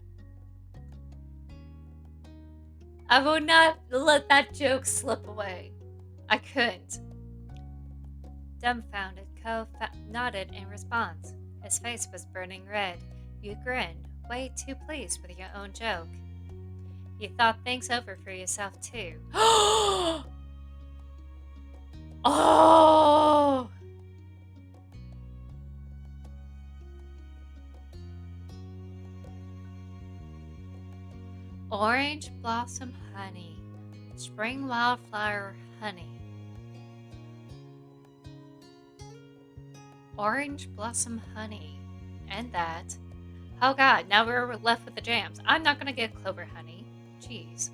I will not let that joke slip away. I couldn't. Dumbfounded, nodded in response. His face was burning red. You grinned, way too pleased with your own joke. You thought things over for yourself, too. Oh! Orange blossom honey. Spring wildflower honey. Orange blossom honey. And that. Oh god, now we're left with the jams. I'm not gonna get clover honey. Jeez.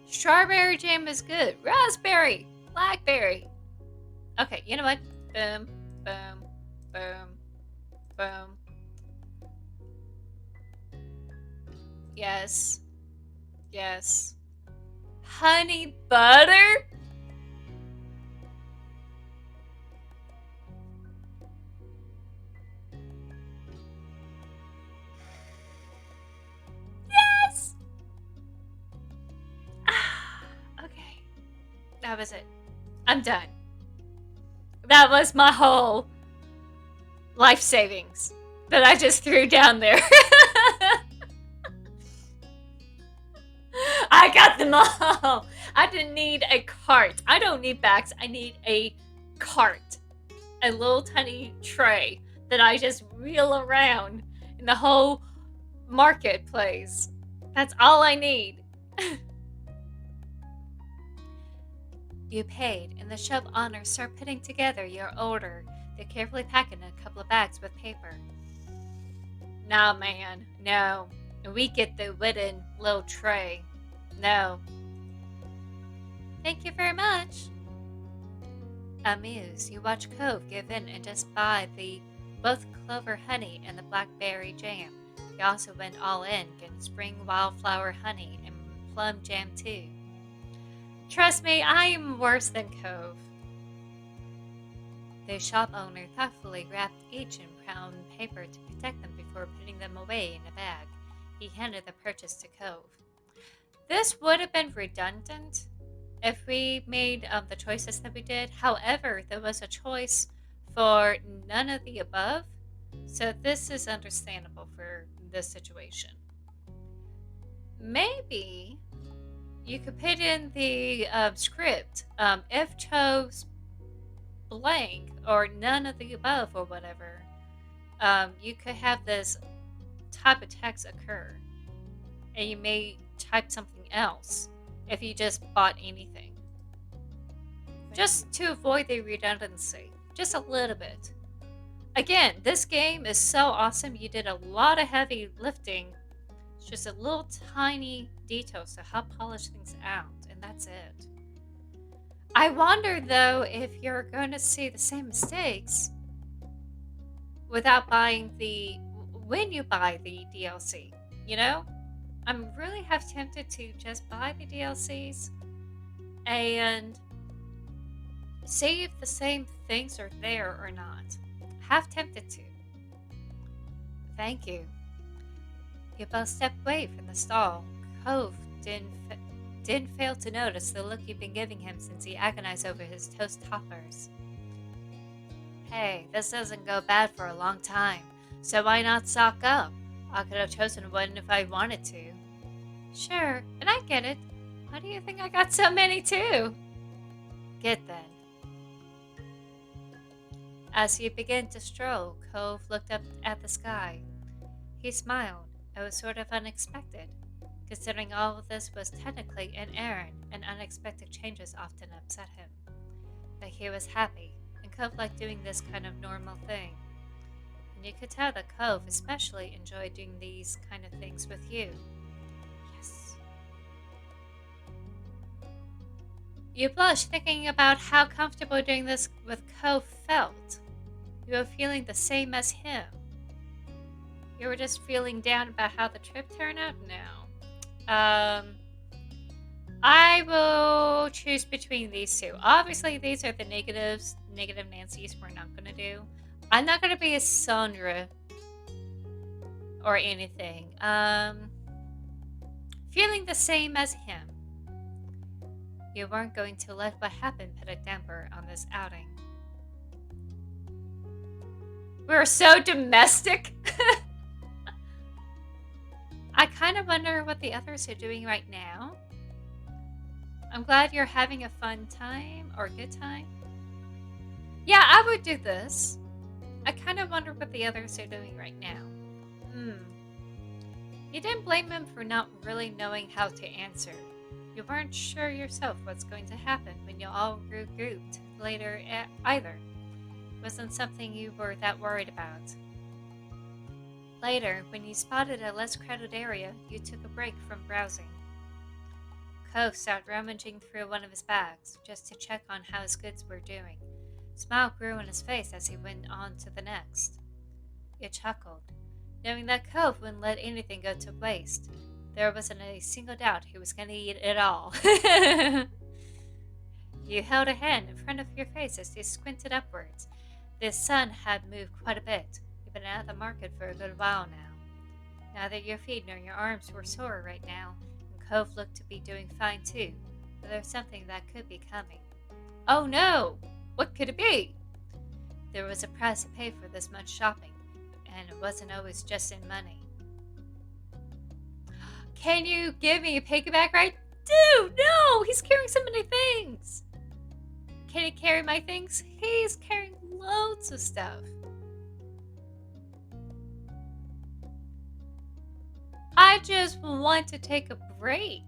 Strawberry jam is good. Raspberry. Blackberry. Okay, you know what? Boom, boom, boom, boom. Yes. Yes. Honey butter? Yes! Okay. That was it. I'm done. That was my whole life savings that I just threw down there. I got them all. I didn't need a cart. I don't need bags. I need a cart. A little tiny tray that I just wheel around in the whole marketplace. That's all I need. You paid, and the shop owners start putting together your order. They carefully pack it in a couple of bags with paper. Nah, man, no. We get the wooden little tray. No. Thank you very much. Amused, you watch Cove give in and just buy both clover honey and the blackberry jam. He also went all in, getting spring wildflower honey and plum jam too. Trust me, I am worse than Cove. The shop owner thoughtfully wrapped each in brown paper to protect them before putting them away in a bag. He handed the purchase to Cove. This would have been redundant if we made the choices that we did. However, there was a choice for none of the above, so this is understandable for this situation. Maybe you could put in the script if chose blank or none of the above or whatever. You could have this type of text occur, and you may type something else if you just bought anything. Just to avoid the redundancy. Just a little bit. Again, this game is so awesome. You did a lot of heavy lifting. It's just a little tiny details to help polish things out, and that's it. I wonder though if you're going to see the same mistakes without buying when you buy the DLC, you know? I'm really half tempted to just buy the DLCs and see if the same things are there or not. Half tempted to. Thank you. You both stepped away from the stall. Cove didn't fail to notice the look you've been giving him since he agonized over his toast toppers. Hey, this doesn't go bad for a long time, so why not stock up? I could have chosen one if I wanted to. Sure, and I get it. Why do you think I got so many too? Good then. As you begin to stroll, Cove looked up at the sky. He smiled. It was sort of unexpected, considering all of this was technically an errand, and unexpected changes often upset him. But he was happy, and Cove liked doing this kind of normal thing. And you could tell that Cove especially enjoyed doing these kind of things with you. Yes. You blushed thinking about how comfortable doing this with Cove felt. You were feeling the same as him. You were just feeling down about how the trip turned out now. I will choose between these two. Obviously, these are the negatives. Negative Nancy's we're not going to do. I'm not going to be a Sandra or anything. Feeling the same as him. You weren't going to let what happened put a damper on this outing. We're so domestic. I kind of wonder what the others are doing right now. I'm glad you're having a fun time or good time. Yeah, I would do this. I kind of wonder what the others are doing right now. You didn't blame him for not really knowing how to answer. You weren't sure yourself what's going to happen when you all regrouped later either. It wasn't something you were that worried about. Later, when you spotted a less crowded area, you took a break from browsing. Cove started rummaging through one of his bags, just to check on how his goods were doing. A smile grew on his face as he went on to the next. You chuckled, knowing that Cove wouldn't let anything go to waste. There wasn't a single doubt he was going to eat it all. You held a hand in front of your face as you squinted upwards. The sun had moved quite a bit. You've been out of the market for a good while now. Neither your feet nor your arms were sore right now, and Cove looked to be doing fine too, but there was something that could be coming. Oh no! What could it be? There was a price to pay for this much shopping, and it wasn't always just in money. Can you give me a piggyback ride? Dude, no! He's carrying so many things! Can he carry my things? He's carrying loads of stuff. I just want to take a break.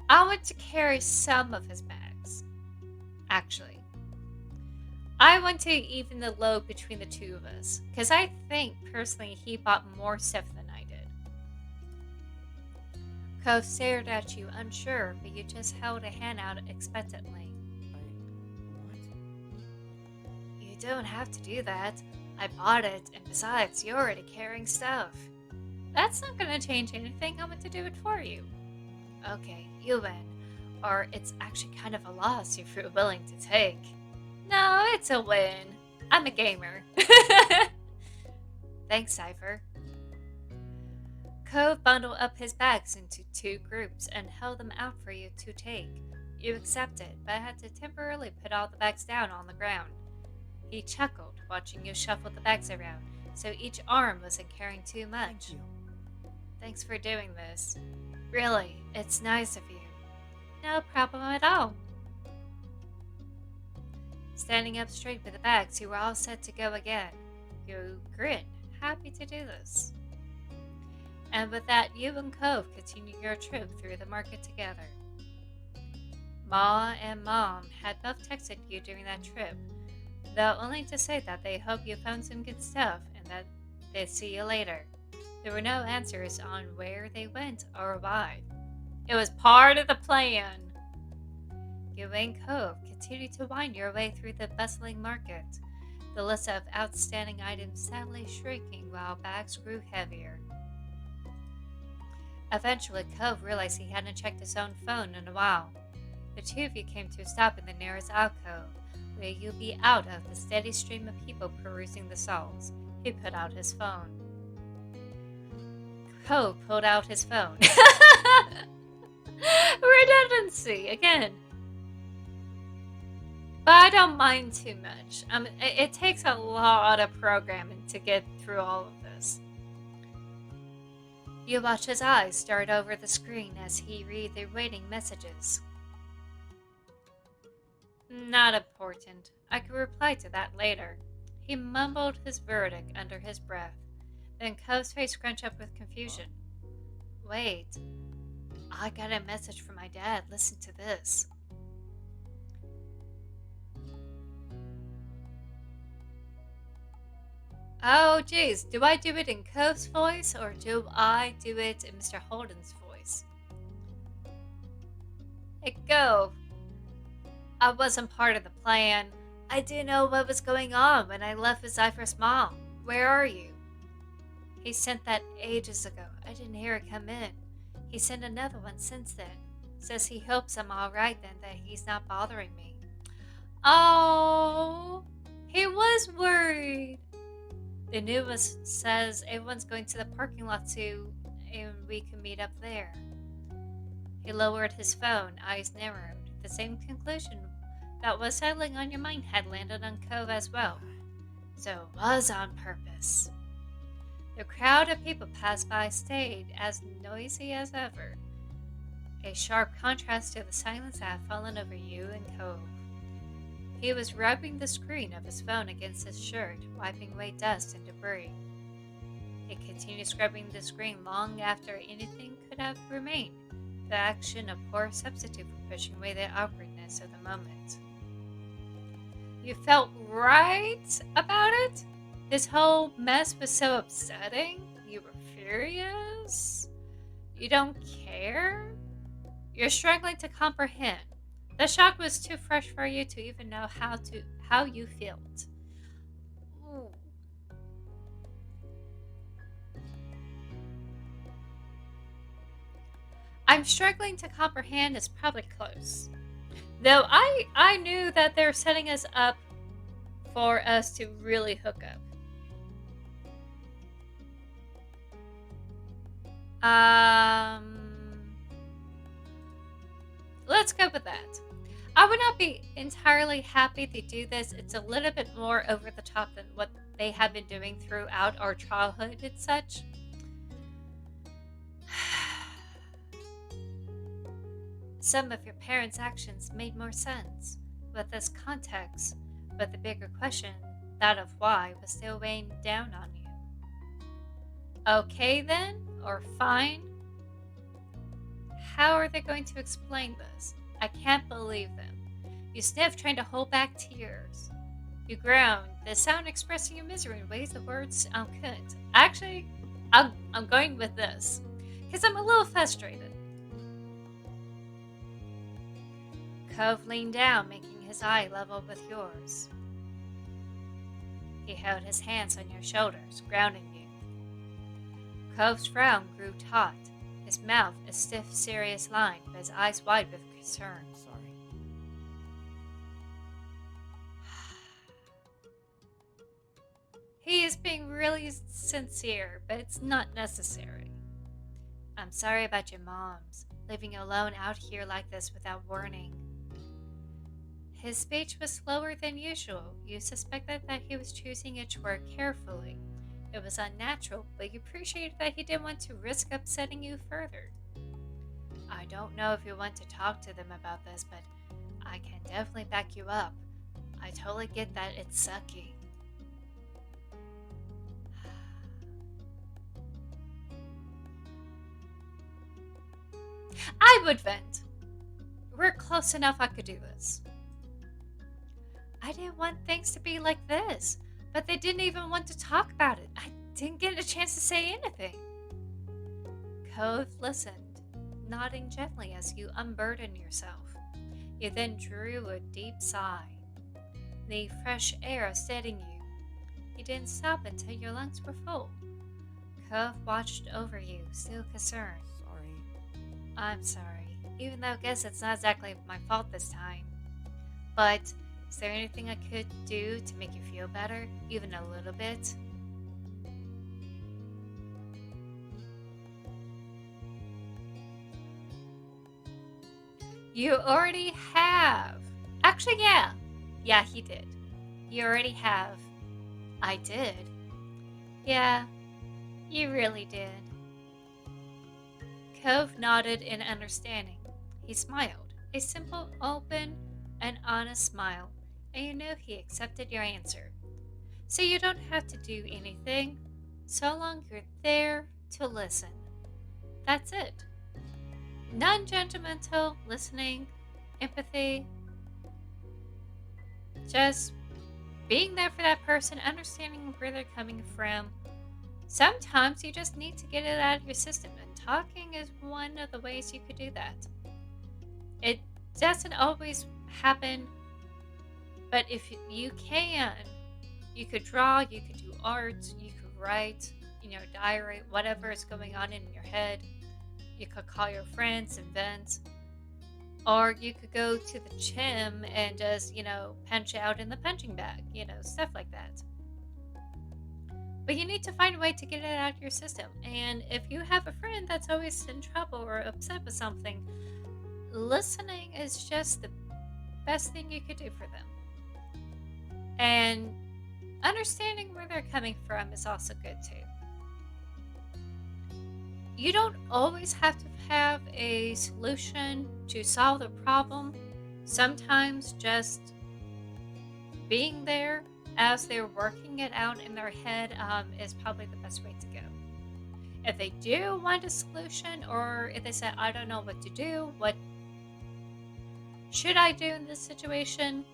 I want to carry some of his bags. Actually, I want to even the load between the two of us, because I think personally he bought more stuff than I did. Cove stared at you, unsure, but you just held a hand out expectantly. What? You don't have to do that. I bought it, and besides, you're already carrying stuff. That's not going to change anything. I want to do it for you. Okay, you win. Or it's actually kind of a loss if you're willing to take. No, it's a win. I'm a gamer. Thanks, Cypher. Cove bundled up his bags into two groups and held them out for you to take. You accepted, but had to temporarily put all the bags down on the ground. He chuckled, watching you shuffle the bags around, so each arm wasn't carrying too much. Thank you. Thanks for doing this. Really, it's nice of you. No problem at all. Standing up straight with the bags, you were all set to go again. You grinned, happy to do this. And with that, you and Cove continued your trip through the market together. Ma and Mom had both texted you during that trip, though only to say that they hope you found some good stuff and that they'd see you later. There were no answers on where they went or why. It was part of the plan. You and Cove continued to wind your way through the bustling market, the list of outstanding items sadly shrinking while bags grew heavier. Eventually, Cove realized he hadn't checked his own phone in a while. The two of you came to a stop in the nearest alcove, where you'd be out of the steady stream of people perusing the stalls. He put out his phone. Cove pulled out his phone. Redundancy, again. But I don't mind too much. It takes a lot of programming to get through all of this. You watch his eyes dart over the screen as he read the waiting messages. Not important. I could reply to that later. He mumbled his verdict under his breath. Then Cove's face scrunched up with confusion. Wait, I got a message from my dad. Listen to this. Oh, geez. Do I do it in Cove's voice or do I do it in Mr. Holden's voice? Hey, Cove. I wasn't part of the plan. I didn't know what was going on when I left with Cypher's mom. Where are you? He sent that ages ago. I didn't hear it come in. He sent another one since then. Says he hopes I'm alright then, that he's not bothering me. Oh, he was worried. The news says everyone's going to the parking lot too, and we can meet up there. He lowered his phone, eyes narrowed. The same conclusion that was settling on your mind had landed on Cove as well. So it was on purpose. The crowd of people passed by stayed as noisy as ever, a sharp contrast to the silence that had fallen over you and Cove. He was rubbing the screen of his phone against his shirt, wiping away dust and debris. He continued scrubbing the screen long after anything could have remained, the action a poor substitute for pushing away the awkwardness of the moment. You felt right about it? This whole mess was so upsetting? You were furious? You don't care? You're struggling to comprehend. The shock was too fresh for you to even know how you felt. Ooh. I'm struggling to comprehend is probably close. Though I knew that they're setting us up for us to really hook up. Let's go with that. I would not be entirely happy to do this. It's a little bit more over the top than what they have been doing throughout our childhood and such. Some of your parents' actions made more sense with this context, but the bigger question, that of why, was still weighing down on you. Okay then, or fine? How are they going to explain this? I can't believe them. You sniffed, trying to hold back tears. You groaned, the sound expressing your misery in ways the words couldn't. Actually, I'm going with this, because I'm a little frustrated. Cove leaned down, making his eye level with yours. He held his hands on your shoulders, grounding you. Cove's frown grew taut, his mouth a stiff, serious line, but his eyes wide with concern. Sorry. He is being really sincere, but it's not necessary. I'm sorry about your moms, leaving you alone out here like this without warning. His speech was slower than usual. You suspected that he was choosing each word carefully. It was unnatural, but you appreciated that he didn't want to risk upsetting you further. I don't know if you want to talk to them about this, but I can definitely back you up. I totally get that it's sucky. I would vent. We're close enough I could do this. I didn't want things to be like this, but they didn't even want to talk about it. I didn't get a chance to say anything. Cove listened, nodding gently as you unburdened yourself. You then drew a deep sigh. The fresh air steadying you. You didn't stop until your lungs were full. Cove watched over you, still concerned. Sorry. I'm sorry, even though I guess it's not exactly my fault this time. But is there anything I could do to make you feel better, even a little bit? You already have. Actually, yeah. Yeah, he did. You already have. I did. Yeah, you really did. Cove nodded in understanding. He smiled, a simple, open, an honest smile, and you knew he accepted your answer. So you don't have to do anything, so long you're there to listen. That's it. Non judgmental listening, empathy, just being there for that person, understanding where they're coming from. Sometimes you just need to get it out of your system, and talking is one of the ways you could do that. It doesn't always happen, but if you can, you could draw, you could do art, you could write, diary, whatever is going on in your head. You could call your friends and vent, or you could go to the gym and just, punch out in the punching bag, stuff like that. But you need to find a way to get it out of your system. And if you have a friend that's always in trouble or upset with something, listening is just the best thing you could do for them. And understanding where they're coming from is also good too. You don't always have to have a solution to solve the problem. Sometimes just being there as they're working it out in their head is probably the best way to go. If they do want a solution, or if they say, I don't know what to do, what should I do in this situation,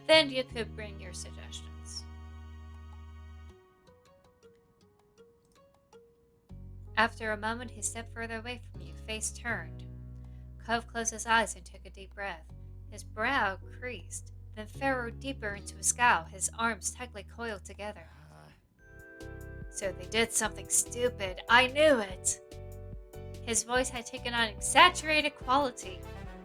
then you could bring your suggestions. After a moment, he stepped further away from you, face turned. Cove closed his eyes and took a deep breath. His brow creased, then furrowed deeper into a scowl, his arms tightly coiled together. So they did something stupid. I knew it. His voice had taken on exaggerated quality,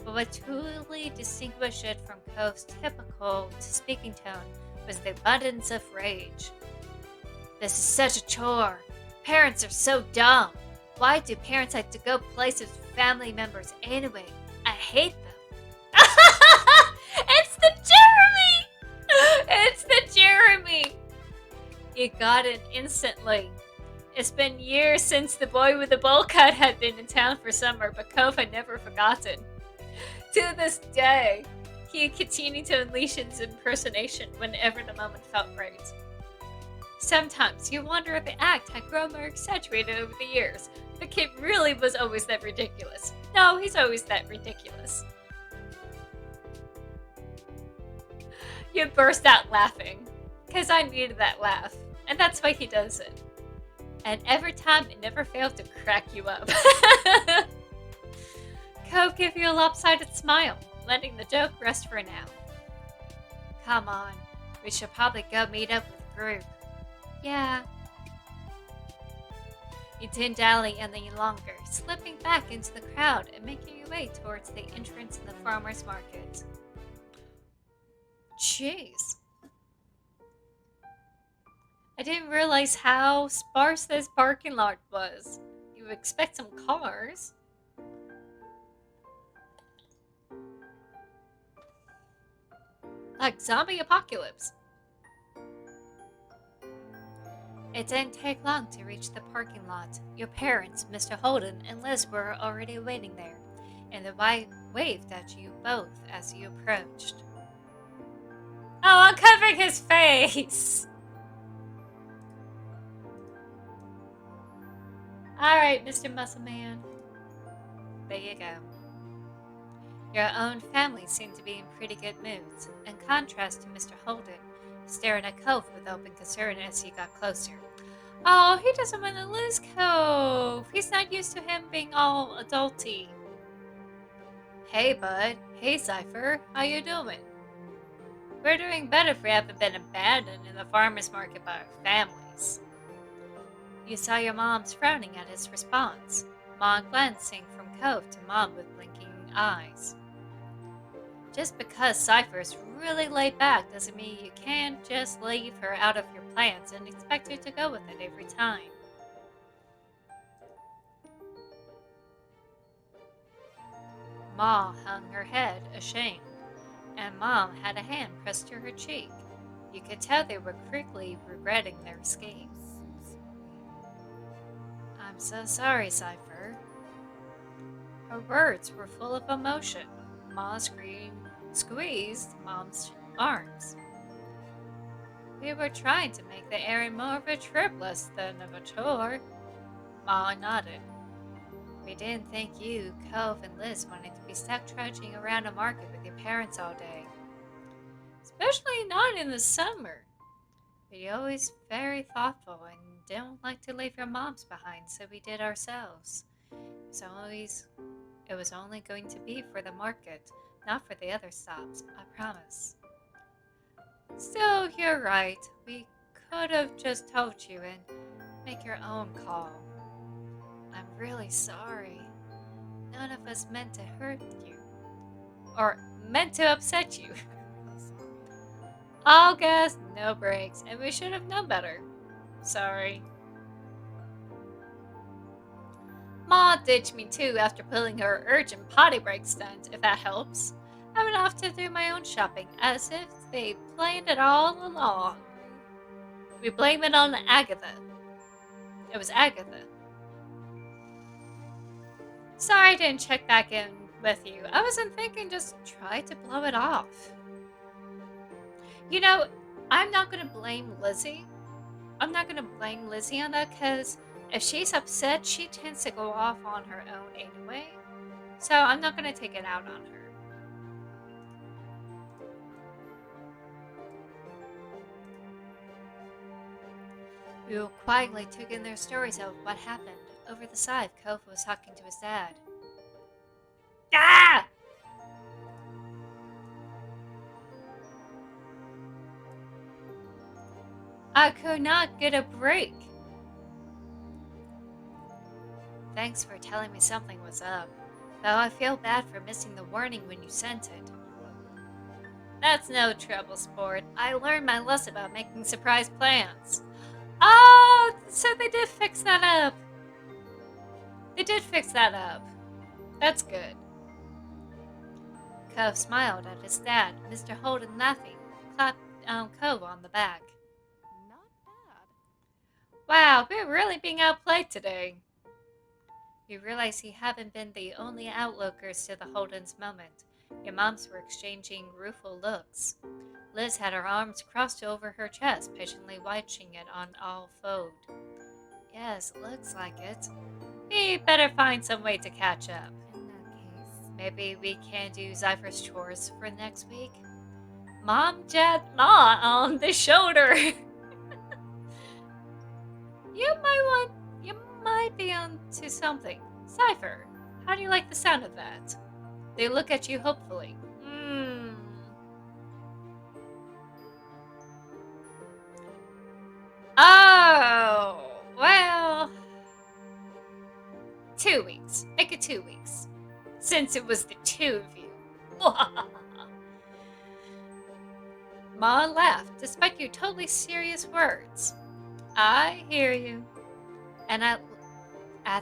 but what truly distinguished it from Cove's typical speaking tone was the abundance of rage. This is such a chore. Parents are so dumb. Why do parents have to go places with family members anyway? I hate them. It's the Jeremy! It's the Jeremy! You got it instantly. It's been years since the boy with the bowl cut had been in town for summer, but Cove had never forgotten. To this day, he continued to unleash his impersonation whenever the moment felt right. Sometimes you wonder if the act had grown more exaggerated over the years. The kid really was always that ridiculous. No, he's always that ridiculous. You burst out laughing, because I needed that laugh, and that's why he does it. And every time it never failed to crack you up. Cove gave you a lopsided smile, letting the joke rest for now. Come on, we should probably go meet up with the group. Yeah. You didn't dally any longer, slipping back into the crowd and making your way towards the entrance of the farmer's market. Jeez. I didn't realize how sparse this parking lot was. You would expect some cars. Like zombie apocalypse. It didn't take long to reach the parking lot. Your parents, Mr. Holden and Liz, were already waiting there, and the wife waved at you both as you approached. Oh, I'm covering his face! Alright, Mr. Muscle Man. There you go. Your own family seemed to be in pretty good moods, in contrast to Mr. Holden, staring at Cove with open concern as he got closer. Oh, he doesn't want to lose Cove. He's not used to him being all adulty. Hey, bud. Hey, Cypher. How you doing? We're doing better if we haven't been abandoned in the farmer's market by our families. You saw your mom's frowning at his response, Mom glancing from Cove to Mom with blinking eyes. Just because Cypher's really laid back doesn't mean you can't just leave her out of your plans and expect her to go with it every time. Ma hung her head, ashamed, and Mom had a hand pressed to her cheek. You could tell they were quickly regretting their escape. I'm so sorry, Cypher. Her words were full of emotion. Ma screamed squeezed Mom's arms. We were trying to make the errand more of a trip less than of a chore. Ma nodded. We didn't think you, Cove, and Liz wanted to be stuck trudging around a market with your parents all day. Especially not in the summer. But you're always very thoughtful and don't like to leave your moms behind, so we did ourselves. It was only going to be for the market, not for the other stops, I promise. Still, you're right. We could have just told you and make your own call. I'm really sorry. None of us meant to hurt you. Or meant to upset you. Really sorry. All gas, no brakes, and we should have known better. Sorry. Ma ditched me too after pulling her urgent potty break stunt, if that helps. I went off to do my own shopping, as if they planned it all along. We blame it on Agatha. It was Agatha. Sorry I didn't check back in with you. I wasn't thinking, just try to blow it off. You know, I'm not going to blame Lizzie. I'm not going to blame Lizzie on that because if she's upset, she tends to go off on her own anyway. So I'm not going to take it out on her. We all quietly took in their stories of what happened. Over the side, Kof was talking to his dad. Ah! I could not get a break. Thanks for telling me something was up. Though I feel bad for missing the warning when you sent it. That's no trouble, sport. I learned my lesson about making surprise plans. Oh, so they did fix that up. They did fix that up. That's good. Cove smiled at his dad, Mr. Holden laughing, clapped Cove on the back. Not bad. Wow, we're really being outplayed today. You realize you haven't been the only outlookers to the Holden's moment. Your moms were exchanging rueful looks. Liz had her arms crossed over her chest, patiently watching it on all fold. Yes, looks like it. We better find some way to catch up. In that case, Maybe we can do Zypher's chores for next week? Mom, Dad, Ma on the shoulder. You might be onto something. Cypher, how do you like the sound of that? They look at you hopefully. Oh, well. 2 weeks. Make it 2 weeks. Since it was the two of you. Ma laughed, despite your totally serious words. I hear you. And at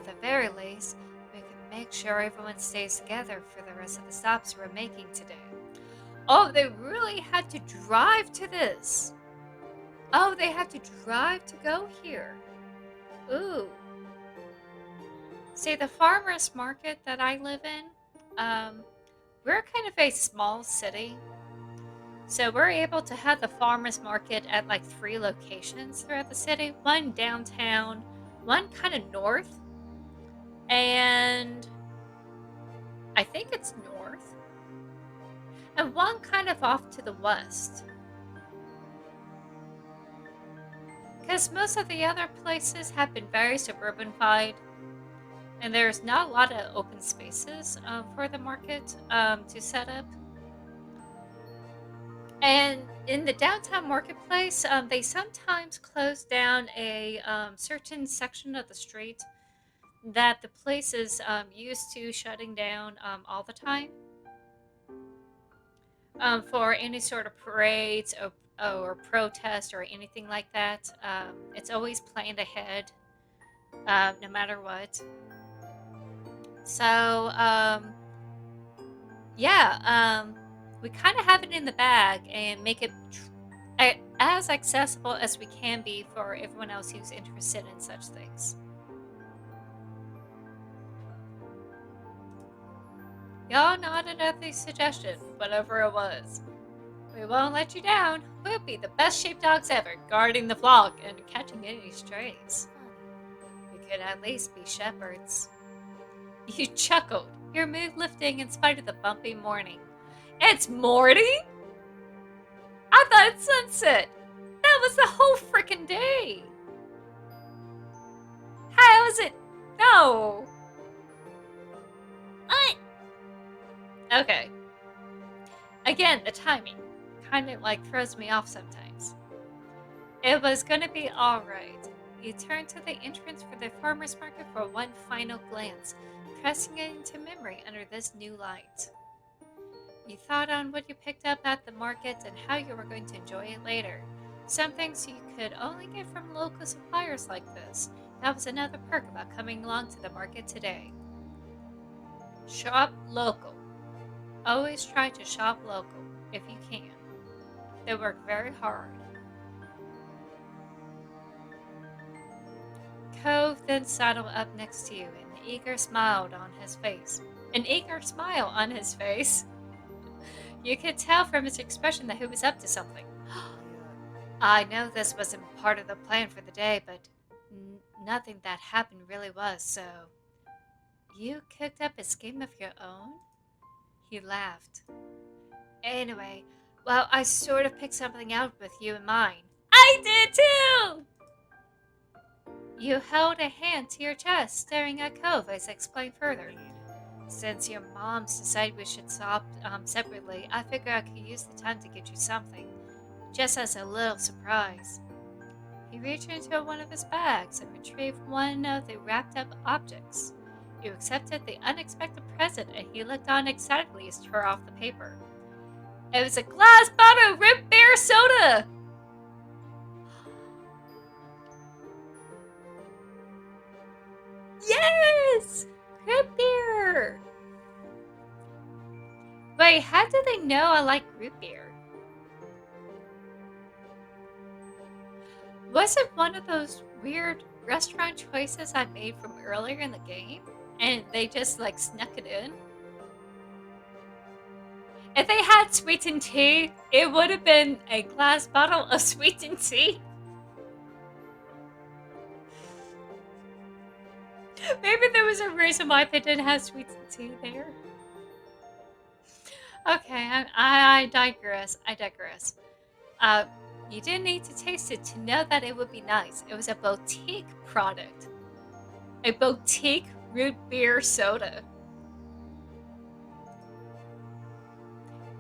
the very least, we can make sure everyone stays together for the rest of the stops we're making today. Oh, they really had to drive to this. Oh, they had to drive to go here. Ooh. See, the farmers market that I live in, we're kind of a small city. So we're able to have the farmers market at like 3 locations throughout the city. One downtown, one kind of north, and I think it's north, and one kind of off to the west. Because most of the other places have been very suburbanified, and there's not a lot of open spaces for the market to set up. And in the downtown marketplace, they sometimes close down a certain section of the street that the place is used to shutting down all the time for any sort of parades or protest or anything like that. It's always planned ahead, no matter what. So, yeah, we kind of have it in the bag and make it as accessible as we can be for everyone else who's interested in such things. Y'all nodded at the suggestion, whatever it was. We won't let you down. We'll be the best sheepdogs ever, guarding the flock and catching any strays. Funny. We could at least be shepherds. You chuckled, your mood lifting in spite of the bumpy morning. It's morning? I thought it's sunset. That was the whole frickin' day. How is it? No. What? Okay. Again, the timing kind of like throws me off sometimes. It was gonna be alright. You turned to the entrance for the farmer's market for one final glance, pressing it into memory under this new light. You thought on what you picked up at the market and how you were going to enjoy it later. Some things you could only get from local suppliers like this. That was another perk about coming along to the market today. Shop local. Always try to shop local, if you can. They work very hard. Cove then sidled up next to you, an eager smile on his face. An eager smile on his face. You could tell from his expression that he was up to something. I know this wasn't part of the plan for the day, but nothing that happened really was, so. You cooked up a scheme of your own? He laughed. Anyway, well, I sort of picked something out with you in mind. I did too! You held a hand to your chest, staring at Cove as I explained further. Since your moms decided we should shop separately, I figured I could use the time to get you something, just as a little surprise. He reached into one of his bags and retrieved one of the wrapped up objects. You accepted the unexpected present and he looked on excitedly as tore off the paper. It was a glass bottle of root beer soda! Yes! Root beer! Wait, how do they know I like root beer? Was it one of those weird restaurant choices I made from earlier in the game? And they just like snuck it in? If they had sweetened tea, it would have been a glass bottle of sweetened tea. Maybe there was a reason why they didn't have sweetened tea there. Okay, I digress. I digress. Uh, you didn't need to taste it to know that it would be nice. It was a boutique product. A boutique root beer soda.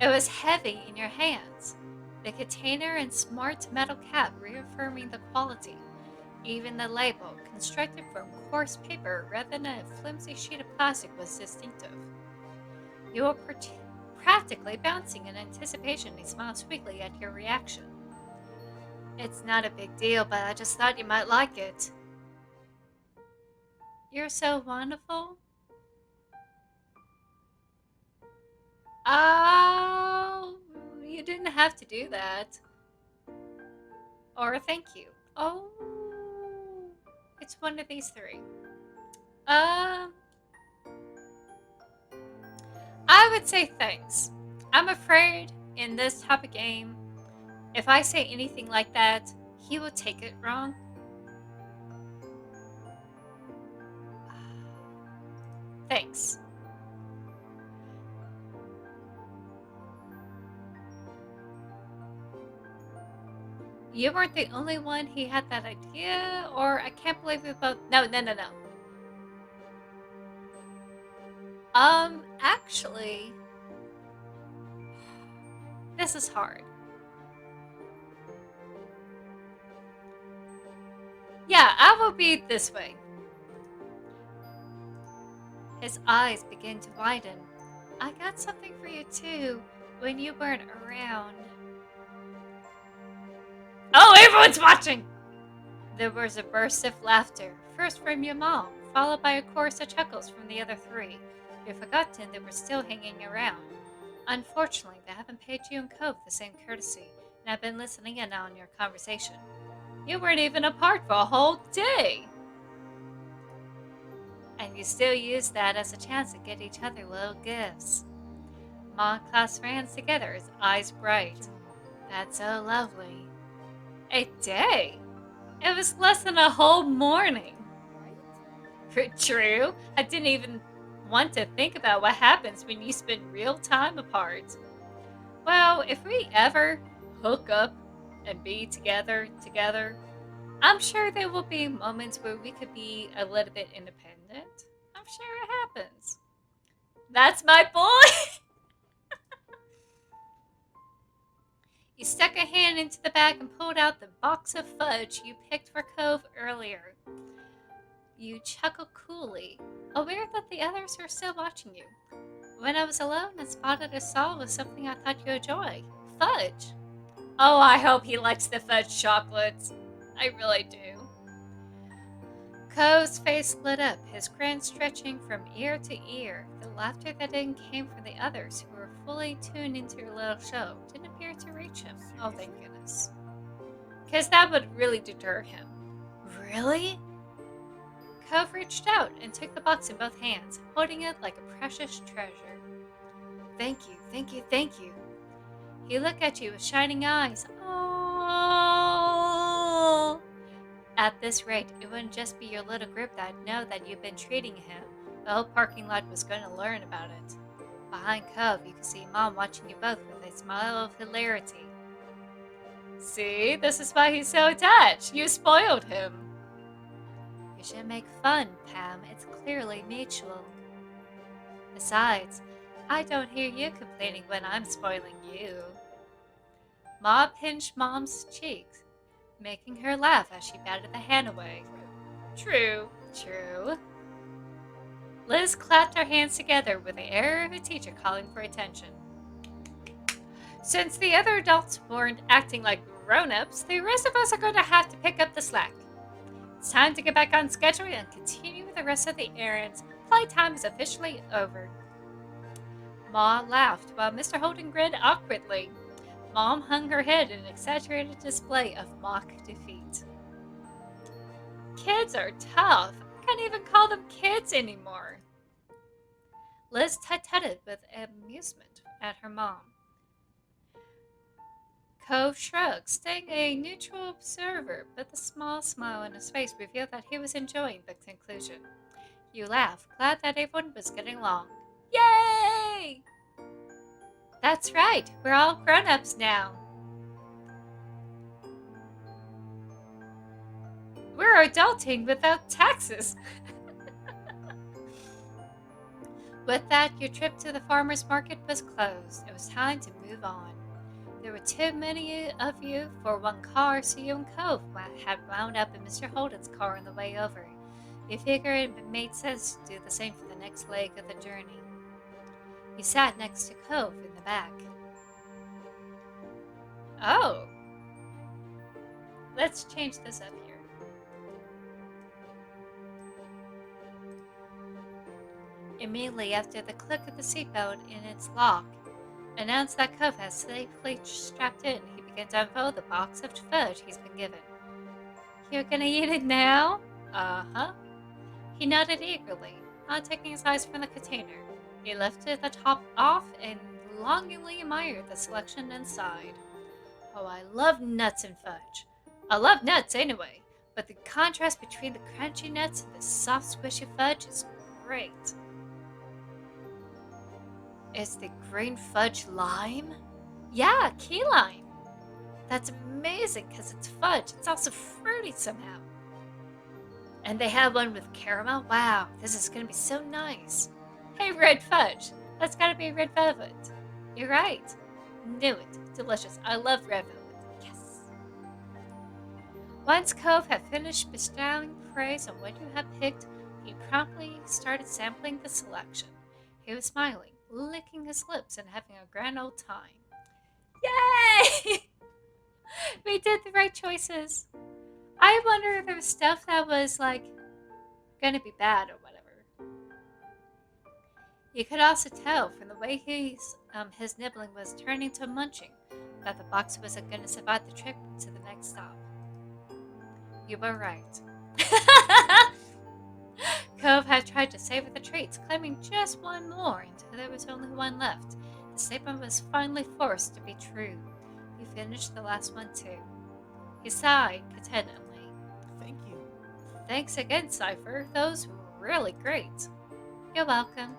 It was heavy in your hands. The container and smart metal cap reaffirming the quality. Even the label, constructed from coarse paper rather than a flimsy sheet of plastic, was distinctive. You were practically bouncing in anticipation. He smiled sweetly at your reaction. It's not a big deal, but I just thought you might like it. You're so wonderful. Oh, you didn't have to do that. Or thank you. Oh, it's one of these three. Um, I would say thanks. I'm afraid in this type of game, if I say anything like that, he will take it wrong. Thanks. You weren't the only one he had that idea, or I can't believe we both. No. Actually, this is hard. Yeah, I will be this way. His eyes begin to widen. I got something for you too when you weren't around. Oh, everyone's watching! There was a burst of laughter, first from your mom, followed by a chorus of chuckles from the other three, who forgotten they were still hanging around. Unfortunately, they haven't paid you and Cove the same courtesy, and I've been listening in on your conversation. You weren't even apart for a whole day! And you still use that as a chance to get each other little gifts. Ma clasped her hands together, his eyes bright. Joe. That's so lovely. A day? It was less than a whole morning. Right? True. I didn't even want to think about what happens when you spend real time apart. Well, if we ever hook up and be together, I'm sure there will be moments where we could be a little bit independent. I'm sure it happens. That's my boy! You stuck a hand into the bag and pulled out the box of fudge you picked for Cove earlier. You chuckled coolly, aware that the others were still watching you. When I was alone, I spotted a stall with something I thought you'd enjoy. Fudge. Oh, I hope he likes the fudge chocolates. I really do. Cove's face lit up, his grin stretching from ear to ear. The laughter that didn't came from the others, who were fully tuned into your little show, didn't appear to reach him. Oh, thank goodness. Because that would really deter him. Really? Cove reached out and took the box in both hands, holding it like a precious treasure. Thank you, thank you, thank you. He looked at you with shining eyes. Oh! At this rate, it wouldn't just be your little group that'd know that you've been treating him. The whole parking lot was going to learn about it. Behind Cove, you could see Mom watching you both with a smile of hilarity. See, this is why he's so attached. You spoiled him. You should make fun, Pam. It's clearly mutual. Besides, I don't hear you complaining when I'm spoiling you. Ma pinched Mom's cheeks, making her laugh as she batted the hand away. True, true. Liz clapped her hands together with the air of a teacher calling for attention. Since the other adults weren't acting like grown-ups, the rest of us are going to have to pick up the slack. It's time to get back on schedule and continue with the rest of the errands. Playtime is officially over. Ma laughed while Mr. Holden grinned awkwardly. Mom hung her head in an exaggerated display of mock defeat. Kids are tough. I can't even call them kids anymore. Liz tut-tutted with amusement at her mom. Cove shrugged, staying a neutral observer, but the small smile on his face revealed that he was enjoying the conclusion. You laughed, glad that everyone was getting along. Yay! That's right, we're all grown-ups now. We're adulting without taxes. With that, your trip to the farmer's market was closed. It was time to move on. There were too many of you for one car, so you and Cove had wound up in Mr. Holden's car on the way over. You figured it made sense to do the same for the next leg of the journey. You sat next to Cove in the back. Oh. Let's change this up here. Immediately after the click of the seatbelt in its lock announced that Cove has safely strapped in, he began to unfold the box of fudge he's been given. You're gonna eat it now? Uh-huh. He nodded eagerly, not taking his eyes from the container. He lifted the top off and longingly admired the selection inside. Oh, I love nuts and fudge. I love nuts anyway, but the contrast between the crunchy nuts and the soft, squishy fudge is great. Is the green fudge lime? Yeah, key lime. That's amazing because it's fudge. It's also fruity somehow. And they have one with caramel. Wow, this is going to be so nice. Hey, red fudge. That's got to be red velvet. You're right. Knew it. Delicious. I love red velvet. Yes. Once Cove had finished bestowing praise on what you had picked, he promptly started sampling the selection. He was smiling, licking his lips, and having a grand old time. Yay! We did the right choices. I wonder if there was stuff that was like gonna be bad or whatever. You could also tell from the way his nibbling was turning to munching that the box wasn't gonna survive the trip to the next stop. You were right. Cove had tried to savor the treats, claiming just one more until there was only one left. The statement was finally forced to be true. He finished the last one too. He sighed contentedly. Thank you. Thanks again, Cypher. Those were really great. You're welcome.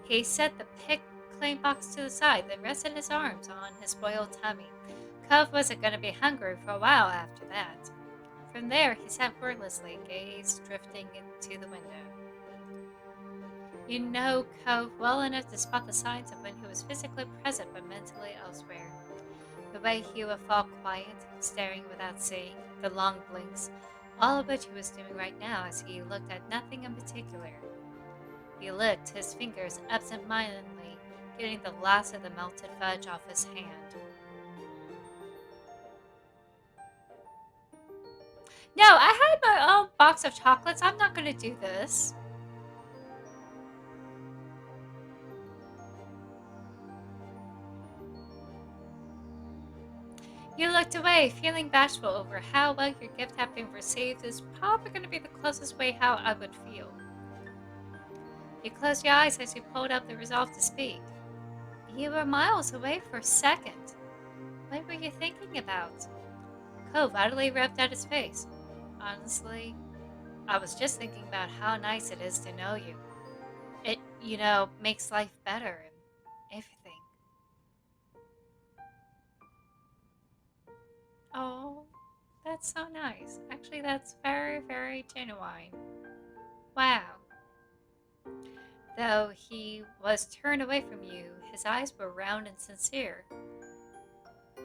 He set the pick claim box to the side, then rested his arms on his spoiled tummy. Cove wasn't going to be hungry for a while after that. From there, he sat wordlessly, gaze drifting into the window. You know Cove well enough to spot the signs of when he was physically present but mentally elsewhere. The way he would fall quiet, staring without seeing, the long blinks, all of which he was doing right now as he looked at nothing in particular. He licked his fingers absent-mindedly, getting the last of the melted fudge off his hand. No, I had my own box of chocolates. I'm not going to do this. You looked away, feeling bashful over how well your gift had been received is probably going to be the closest way how I would feel. You closed your eyes as you pulled up the resolve to speak. You were miles away for a second. What were you thinking about? Cove utterly rubbed out his face. Honestly, I was just thinking about how nice it is to know you. It, makes life better and everything. Oh, that's so nice. Actually, that's very, very genuine. Wow. Though he was turned away from you, his eyes were round and sincere.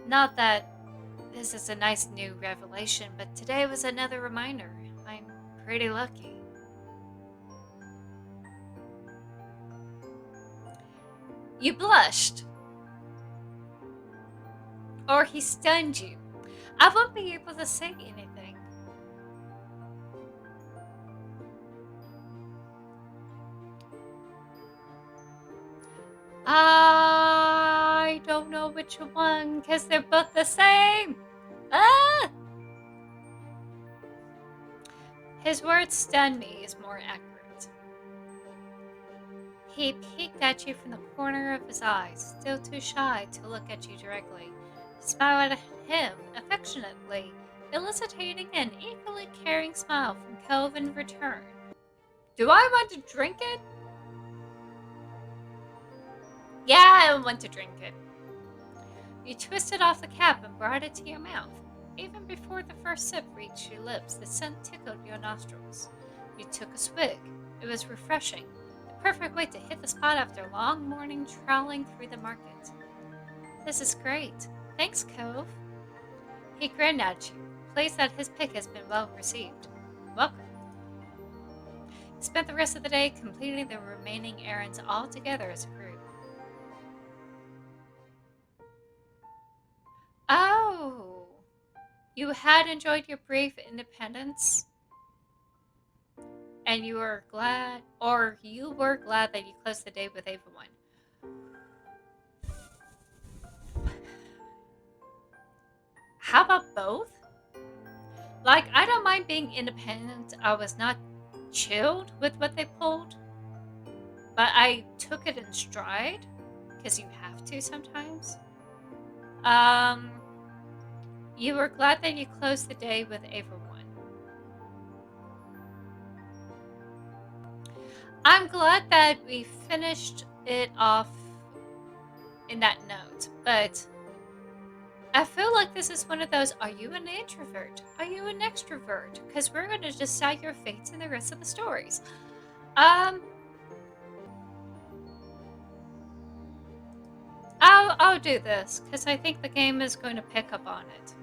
Not that this is a nice new revelation, but today was another reminder. I'm pretty lucky. You blushed. Or he stunned you. I won't be able to say anything. I don't know which one, because they're both the same. Ah! His words stunned me is more accurate. He peeked at you from the corner of his eyes, still too shy to look at you directly. You smiled at him affectionately, eliciting an equally caring smile from Cove in return. Do I want to drink it? Yeah, I want to drink it. You twisted off the cap and brought it to your mouth. Even before the first sip reached your lips, the scent tickled your nostrils. You took a swig. It was refreshing, the perfect way to hit the spot after a long morning trawling through the market. This is great. Thanks, Cove. He grinned at you, pleased that his pick has been well received. Welcome. You spent the rest of the day completing the remaining errands all together as a group. Oh, you had enjoyed your brief independence, and you were glad that you closed the day with Ava 1. How about both? Like, I don't mind being independent. I was not chilled with what they pulled, but I took it in stride, because you have to sometimes. Um, you were glad that you closed the day with Ava 1. I'm glad that we finished it off in that note, but I feel like this is one of those, are you an introvert? Are you an extrovert? Because we're going to decide your fates in the rest of the stories. I'll do this, because I think the game is going to pick up on it.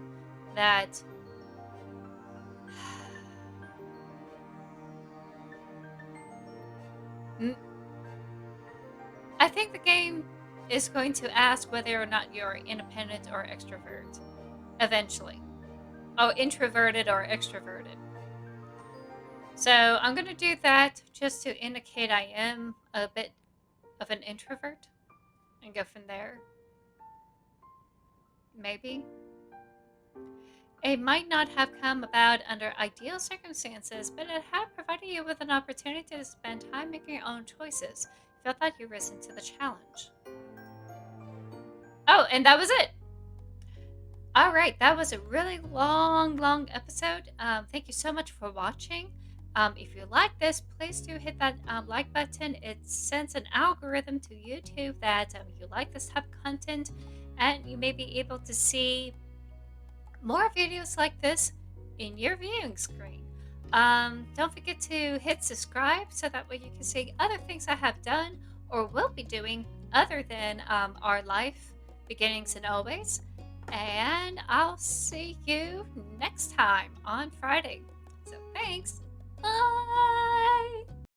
That I think the game is going to ask whether or not you're independent or extrovert. Eventually. Oh, introverted or extroverted. So I'm going to do that just to indicate I am a bit of an introvert and go from there. Maybe. It might not have come about under ideal circumstances, but it had provided provided you with an opportunity to spend time making your own choices. Felt like you risen to the challenge. Oh, and that was it. All right, that was a really long episode. Thank you so much for watching. If you like this, please do hit that like button. It sends an algorithm to YouTube that you like this type of content, and you may be able to see more videos like this in your viewing screen. Don't forget to hit subscribe so that way you can see other things I have done or will be doing other than our life beginnings and always. And I'll see you next time on Friday. So thanks. Bye.